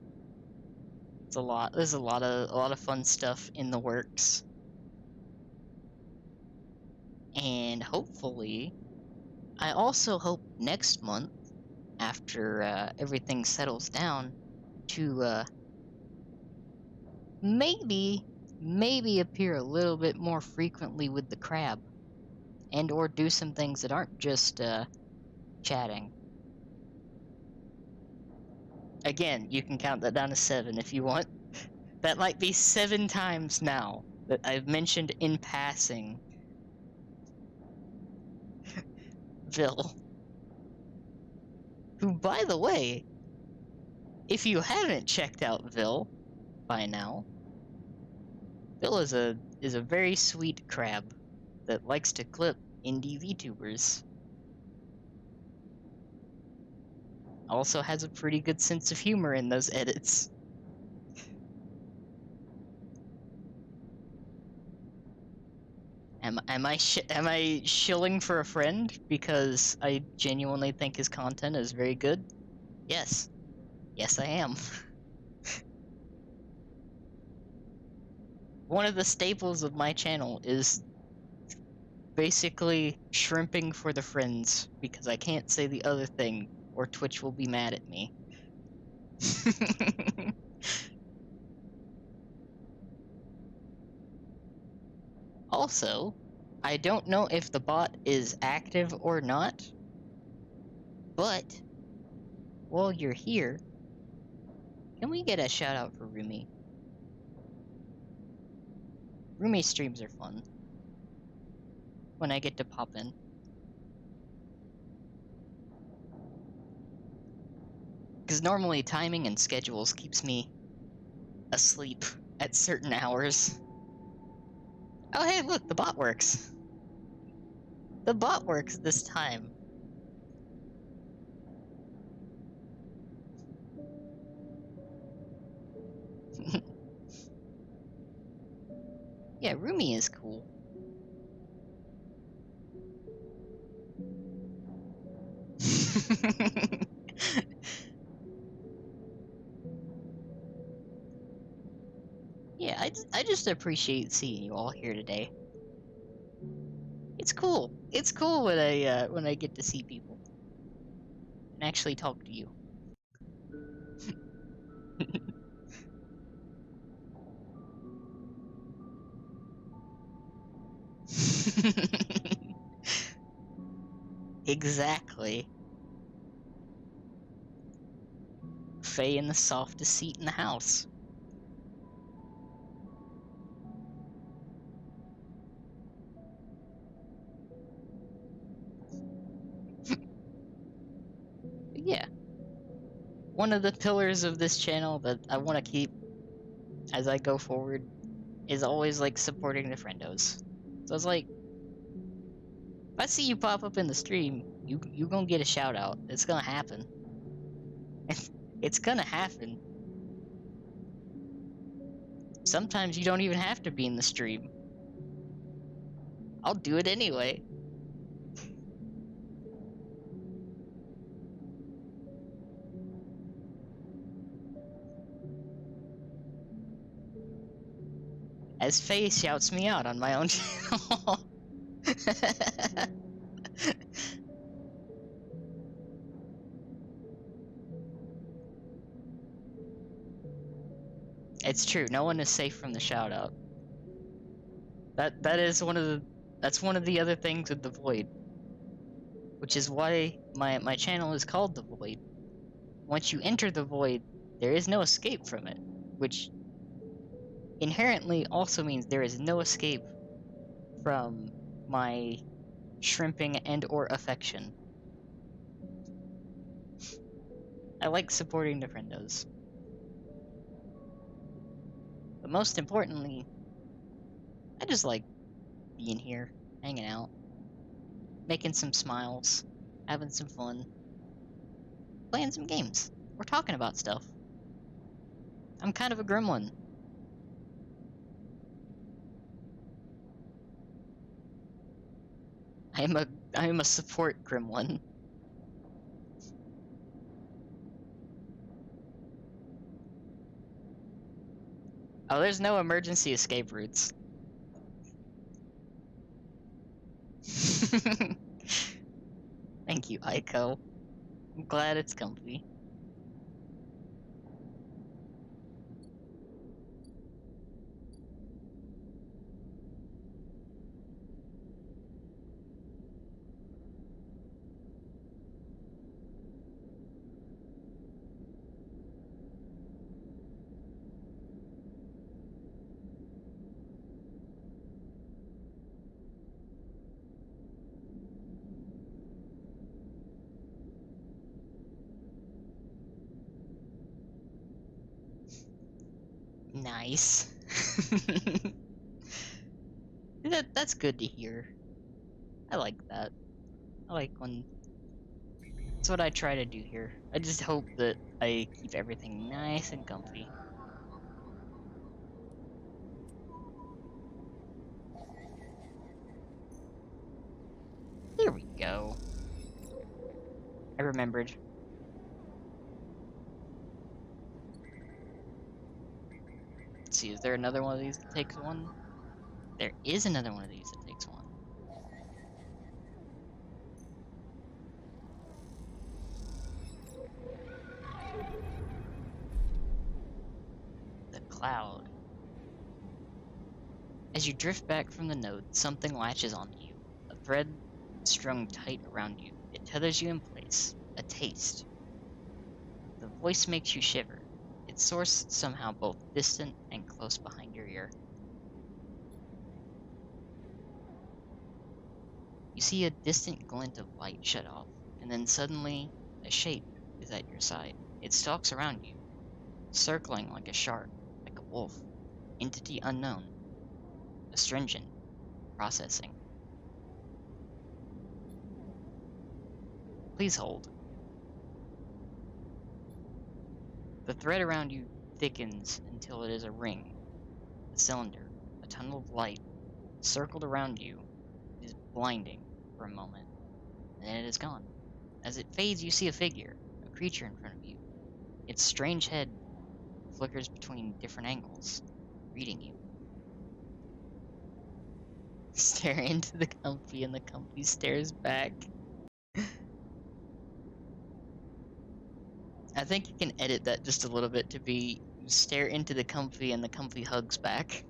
It's a lot. There's a lot of fun stuff in the works. And hopefully, I also hope next month, after everything settles down, to maybe appear a little bit more frequently with the crab, and or do some things that aren't just chatting. Again, you can count that down to 7 if you want. That might be 7 times now that I've mentioned in passing Vil. Who, by the way, if you haven't checked out Vil by now, Vil is a very sweet crab that likes to clip indie VTubers. Also has a pretty good sense of humor in those edits. Am I shilling for a friend because I genuinely think his content is very good? Yes. Yes, I am. One of the staples of my channel is basically shrimping for the friends, because I can't say the other thing or Twitch will be mad at me. Also, I don't know if the bot is active or not, But while you're here, can we get a shout out for Rumi? Rumi streams are fun when I get to pop in. Because normally timing and schedules keeps me asleep at certain hours. Oh hey, look, the bot works. The bot works this time. Yeah, Rumi is cool. Yeah, I just appreciate seeing you all here today. It's cool. It's cool when I get to see people and actually talk to you. Exactly. Faye in the softest seat in the house. Yeah. One of the pillars of this channel that I want to keep as I go forward is always like supporting the friendos. So it's like, if I see you pop up in the stream, you gonna get a shout out. It's gonna happen. It's gonna happen. Sometimes you don't even have to be in the stream. I'll do it anyway. As Faye shouts me out on my own channel. It's true, no one is safe from the shout out. That is that's one of the other things with the Void. Which is why my channel is called the Void. Once you enter the Void, there is no escape from it, which inherently also means there is no escape from my shrimping and or affection. I like supporting the friendos. But most importantly, I just like being here, hanging out, making some smiles, having some fun, playing some games. We're talking about stuff. I'm kind of a gremlin. I am a support gremlin. Oh, there's no emergency escape routes. Thank you, Aiko. I'm glad it's comfy. Nice. That's good to hear. I like that. I like when... That's what I try to do here. I just hope that I keep everything nice and comfy. There we go. I remembered. Let's see, is there another one of these that takes one? There is another one of these that takes one. The cloud. As you drift back from the node, something latches onto you. A thread strung tight around you. It tethers you in place. a taste. The voice makes you shiver. Its source somehow both distant and close behind your ear. You see a distant glint of light shut off, and then suddenly a shape is at your side. It stalks around you, circling like a shark, like a wolf. Entity unknown. Astringent. Processing. Please hold. The thread around you thickens until it is a ring, a cylinder, a tunnel of light, circled around you. It is blinding for a moment, and then it is gone. As it fades, you see a figure, a creature in front of you. Its strange head flickers between different angles, reading you. Stare into the comfy, and the comfy stares back. I think you can edit that just a little bit to be stare into the comfy and the comfy hugs back.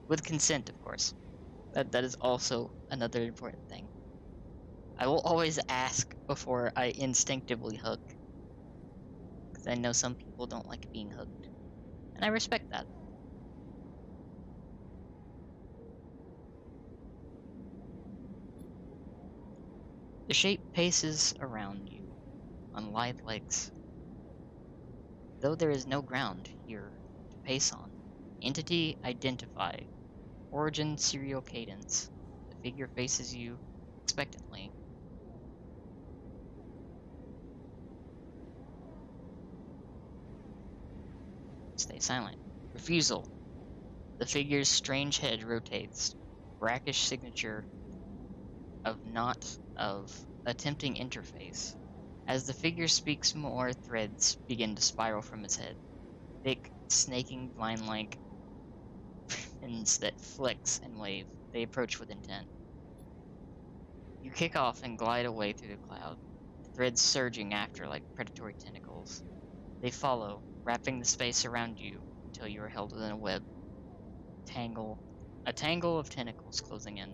With consent, of course. That is also another important thing. I will always ask before I instinctively hug. Because I know some people don't like being hugged. And I respect that. The shape paces around you on lithe legs. Though there is no ground here to pace on. Entity identify. Origin serial cadence. The figure faces you expectantly. Stay silent. Refusal. The figure's strange head rotates. Brackish signature of not of attempting interface. As the figure speaks, more threads begin to spiral from its head. Thick, snaking vine-like fins that flex and wave. They approach with intent. You kick off and glide away through the cloud, the threads surging after like predatory tentacles. They follow, wrapping the space around you until you are held within a web. A tangle of tentacles closing in.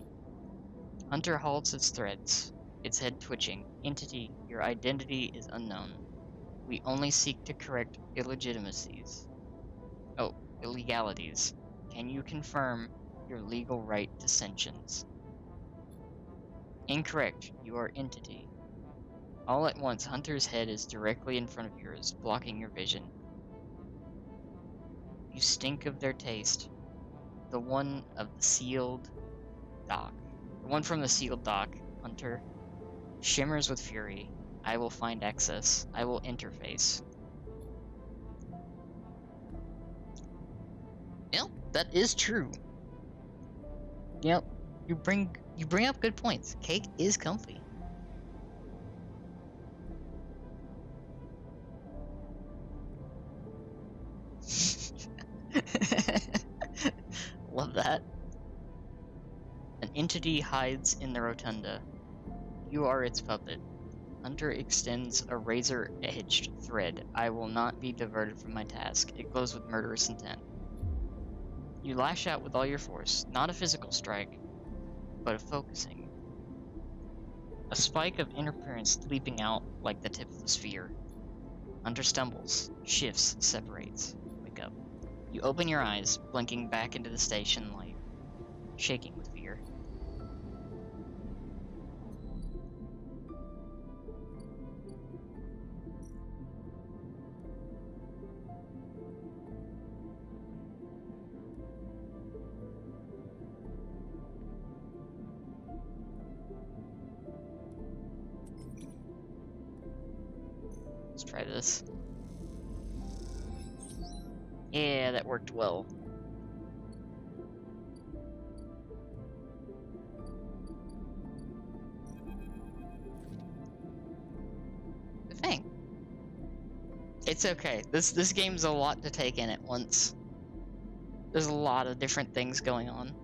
Hunter halts its threads, its head twitching. Entity, your identity is unknown. We only seek to correct illegitimacies. Oh, illegalities. Can you confirm your legal right to sentience? Incorrect. You are entity. All at once, Hunter's head is directly in front of yours, blocking your vision. You stink of their taste. The one of the sealed dock. The one from the sealed dock, Hunter, shimmers with fury. I will find access. I will interface. Yep, that is true. Yep, you bring up good points. Cake is comfy. Love that. An entity hides in the rotunda. You are its puppet. Hunter extends a razor-edged thread. I will not be diverted from my task. It glows with murderous intent. You lash out with all your force, not a physical strike, but a focusing. A spike of interference leaping out like the tip of a sphere. Hunter stumbles, shifts, separates. Wake up. You open your eyes, blinking back into the station light, shaking with fear. Let's try this. Yeah, that worked well. The thing. It's okay. This game's a lot to take in at once. There's a lot of different things going on.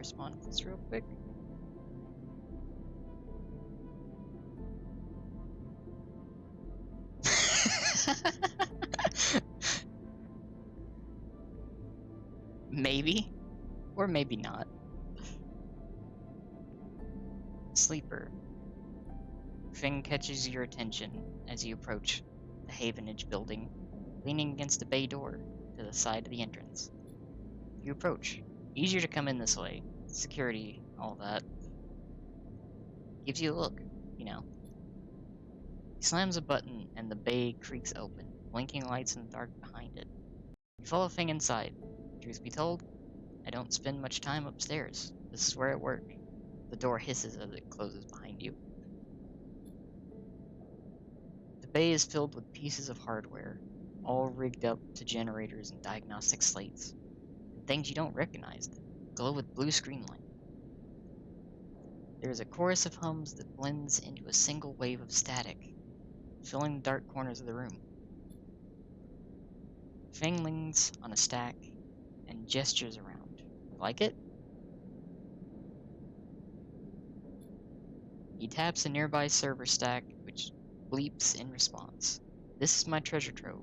respond to this real quick. Maybe, or maybe not. Sleeper. Feng catches your attention as you approach the Havenage building, leaning against the bay door to the side of the entrance. You approach. Easier to come in this way. Security, all that. Gives you a look, you know. He slams a button and the bay creaks open, blinking lights in the dark behind it. You follow Feng inside. Truth be told, I don't spend much time upstairs. This is where I work. The door hisses as it closes behind you. The bay is filled with pieces of hardware, all rigged up to generators and diagnostic slates, and things you don't recognize that glow with blue screen light. There is a chorus of hums that blends into a single wave of static, filling the dark corners of the room. Feng leans on a stack and gestures around. Like it? He taps a nearby server stack, which bleeps in response. This is my treasure trove,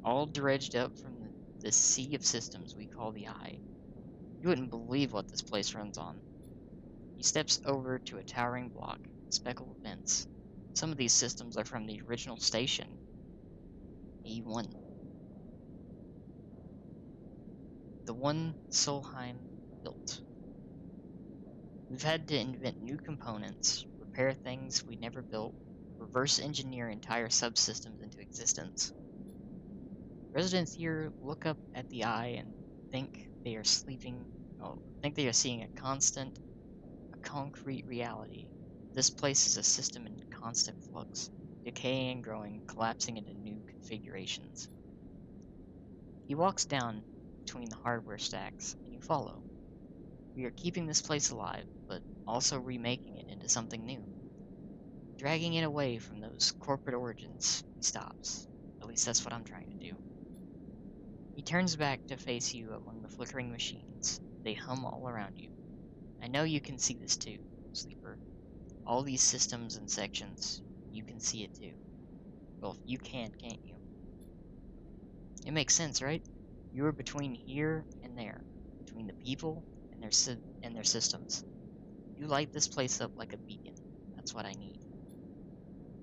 all dredged up from the sea of systems we call the Eye. You wouldn't believe what this place runs on. He steps over to a towering block, speckled with vents. Some of these systems are from the original station, E1. The one Solheim built. We've had to invent new components, repair things we never built, reverse engineer entire subsystems into existence. Residents here look up at the Eye and think they are seeing a concrete reality. This place is a system in constant flux, decaying, growing, collapsing into new configurations. He walks down between the hardware stacks, and you follow. We are keeping this place alive, but also remaking it into something new. Dragging it away from those corporate origins, he stops. At least that's what I'm trying to do. He turns back to face you among the flickering machines. They hum all around you. I know you can see this too, Sleeper. All these systems and sections, you can see it too. Well, you can't you? It makes sense, right? You are between here and there, between the people and their systems. You light this place up like a beacon. That's what I need.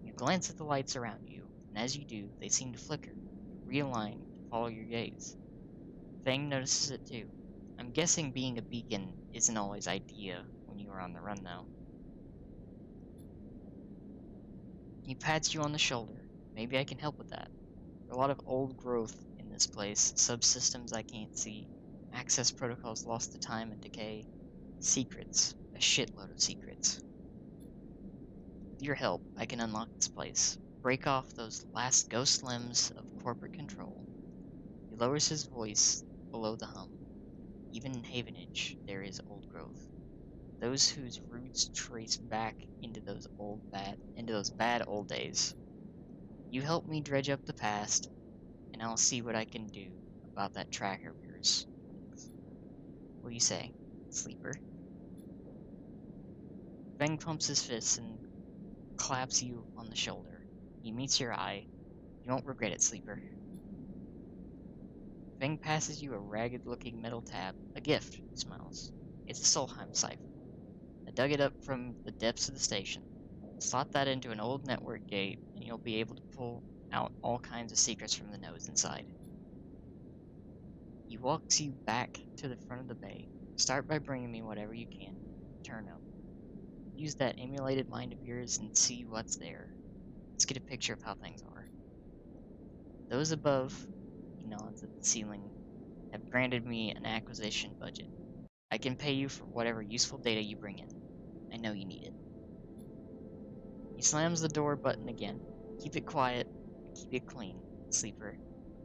You glance at the lights around you, and as you do, they seem to flicker, realign to follow your gaze. Fang notices it too. I'm guessing being a beacon isn't always ideal when you are on the run, though. He pats you on the shoulder. Maybe I can help with that. A lot of old growth in this place, subsystems I can't see, access protocols lost to time and decay, secrets, a shitload of secrets. With your help, I can unlock this place, break off those last ghost limbs of corporate control. He lowers his voice below the hum. Even in Havenage, there is old growth. Those whose roots trace back into those bad old days. You help me dredge up the past, and I'll see what I can do about that tracker of yours. What do you say, Sleeper? Feng pumps his fists and claps you on the shoulder. He meets your eye. You won't regret it, Sleeper. Feng passes you a ragged-looking metal tab. A gift, he smiles. It's a Solheim cipher. I dug it up from the depths of the station. Slot that into an old network gate, and you'll be able to pull out all kinds of secrets from the nodes inside. He walks you back to the front of the bay. Start by bringing me whatever you can. Turn up. Use that emulated mind of yours and see what's there. Let's get a picture of how things are. Those above, he nods at the ceiling, have granted me an acquisition budget. I can pay you for whatever useful data you bring in. I know you need it. He slams the door button again. Keep it quiet, keep it clean, Sleeper,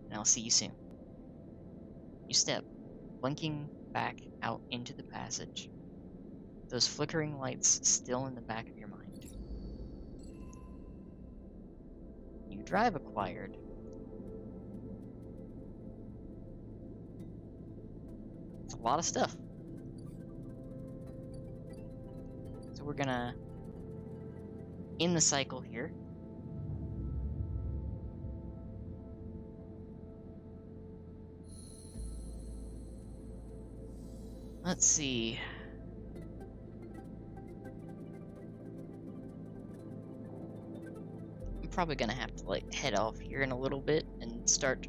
and I'll see you soon. You step, blinking back out into the passage, those flickering lights still in the back of your mind. New drive acquired. It's a lot of stuff. So we're gonna end the cycle here. Let's see. I'm probably gonna have to like head off here in a little bit and start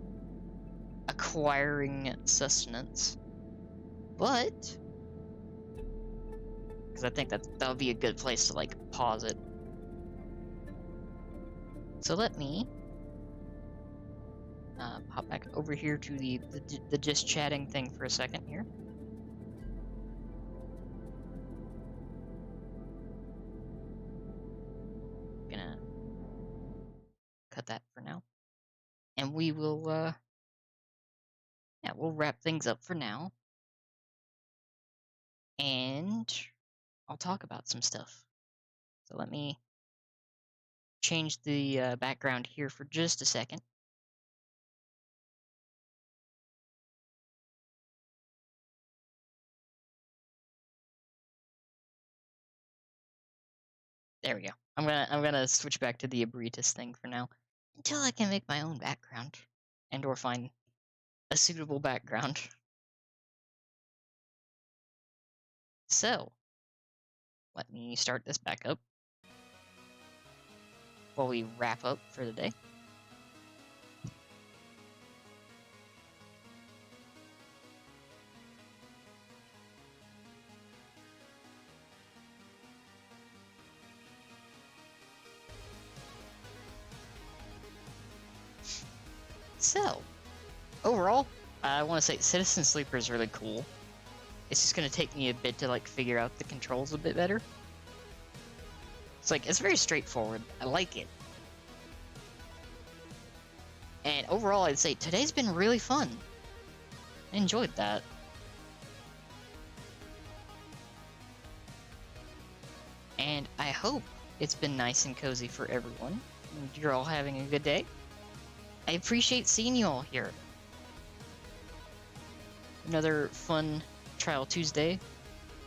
acquiring sustenance. But because I think that would be a good place to like pause it. So let me pop back over here to the just chatting thing for a second here. Gonna cut that for now, and we will yeah, we'll wrap things up for now, and I'll talk about some stuff. So let me change the background here for just a second. There we go. I'm gonna switch back to the Abritus thing for now until I can make my own background and or find a suitable background. So let me start this back up while we wrap up for the day. So, overall, I want to say Citizen Sleeper is really cool. It's just going to take me a bit to like figure out the controls a bit better. It's very straightforward. I like it. And overall, I'd say today's been really fun. I enjoyed that. And I hope it's been nice and cozy for everyone. And you're all having a good day. I appreciate seeing you all here. Another fun Trial Tuesday.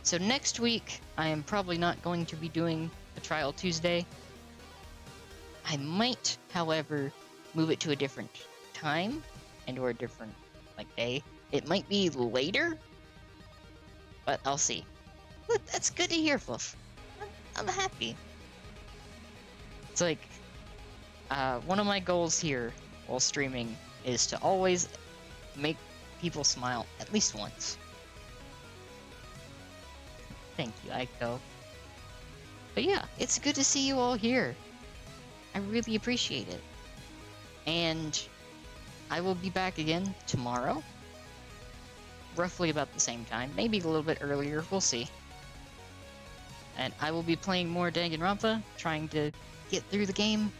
So next week, I am probably not going to be doing a Trial Tuesday. I might, however, move it to a different time and or a different day. It might be later, but I'll see. Look, that's good to hear, Fluff. I'm happy. It's one of my goals here while streaming is to always make people smile at least once. Thank you, Aiko. But yeah, it's good to see you all here. I really appreciate it. And I will be back again tomorrow. Roughly about the same time. Maybe a little bit earlier. We'll see. And I will be playing more Danganronpa, trying to get through the game.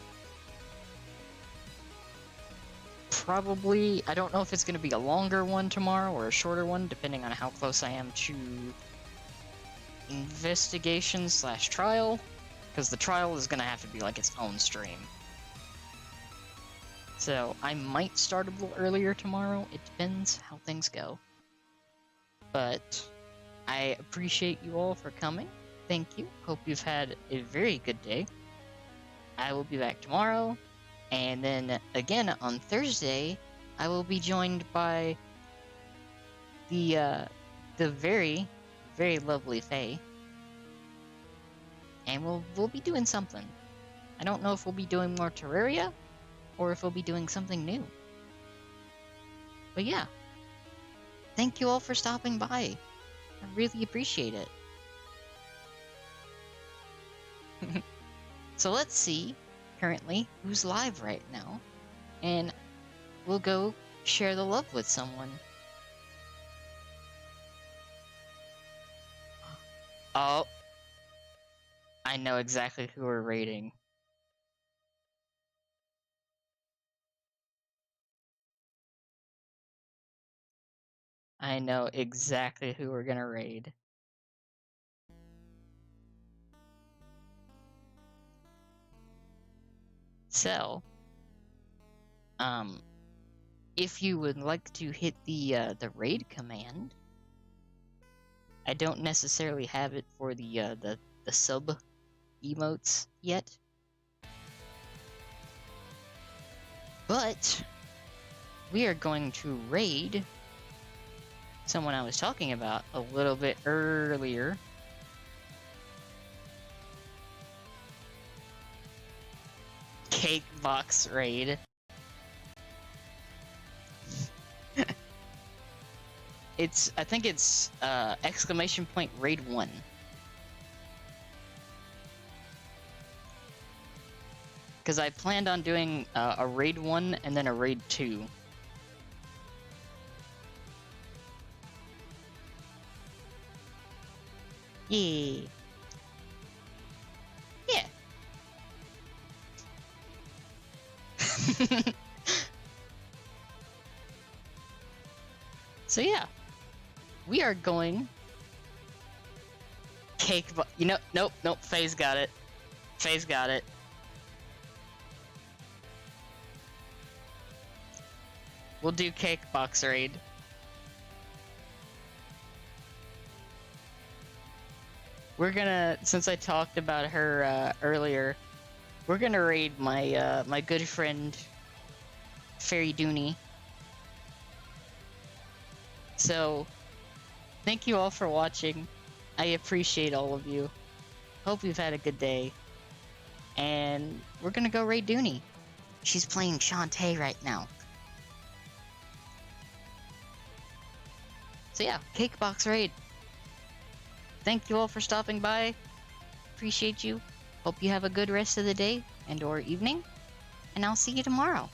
Probably, I don't know if it's going to be a longer one tomorrow or a shorter one, depending on how close I am to investigation/trial, because the trial is going to have to be like its own stream. So I might start a little earlier tomorrow. It depends how things go. But I appreciate you all for coming. Thank you. Hope you've had a very good day. I will be back tomorrow. And then again on Thursday, I will be joined by the very, very lovely Faye. And we'll be doing something. I don't know if we'll be doing more Terraria or if we'll be doing something new. But yeah. Thank you all for stopping by. I really appreciate it. So let's see currently who's live right now, and we'll go share the love with someone. Oh, I know exactly who we're raiding. I know exactly who we're gonna raid. So, if you would like to hit the raid command, I don't necessarily have it for the the sub emotes yet. But we are going to raid someone I was talking about a little bit earlier. Cake box raid. I think it's exclamation point raid 1. Because I planned on doing a raid 1 and then a raid 2. Yeah. Yeah. So yeah, we are going you know, nope, FaZe got it. FaZe got it. We'll do cake box raid. We're gonna, since I talked about her earlier, we're gonna raid my my good friend Fairy Dooney. So, thank you all for watching. I appreciate all of you. Hope you've had a good day. And we're gonna go raid Dooney. She's playing Shantae right now. So yeah, cake box raid. Thank you all for stopping by. Appreciate you. Hope you have a good rest of the day and or evening. And I'll see you tomorrow.